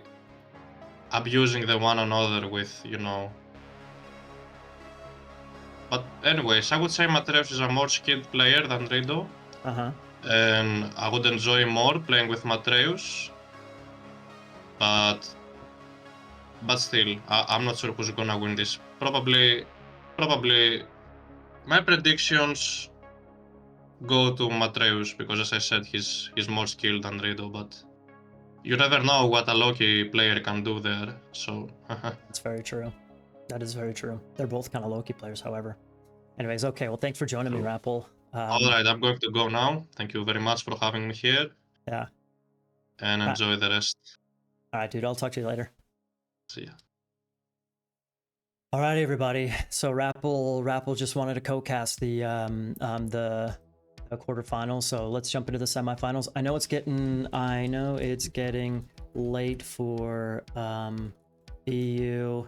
S1: abusing the one another with, you know. But anyways, I would say Matreus is a more skilled player than Redo. And I would enjoy more playing with Matreus. But still, I'm not sure who's gonna win this. Probably my predictions go to Matreus because, as I said, he's more skilled than Redo. But you never know what a Loki player can do there. So
S2: that's very true. That is very true. They're both kind of Loki players, however. Anyways, okay. Well, thanks for joining me, Rappel.
S1: All right, I'm going to go now. Thank you very much for having me here.
S2: Yeah.
S1: And enjoy the rest.
S2: All right, dude. I'll talk to you later.
S1: See ya.
S2: All right, everybody. So Rappel just wanted to co-cast the quarterfinals. So let's jump into the semifinals. I know it's getting late for EU.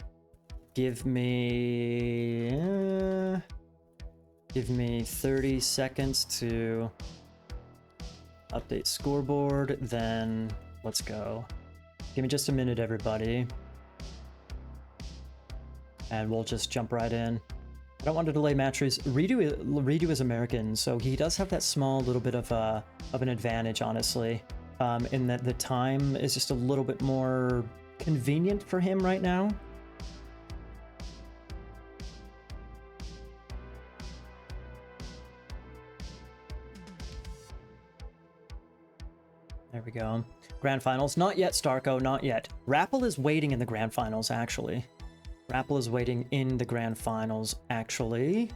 S2: Give me 30 seconds to update scoreboard, then let's go. Give me just a minute, everybody. And we'll just jump right in. I don't want to delay match race. Redo is American, so he does have that small little bit of an advantage, honestly, in that the time is just a little bit more convenient for him right now. There we go. Grand Finals. Not yet, Starko, not yet. Rappel is waiting in the Grand Finals, actually. Rappel is waiting in the Grand Finals, actually.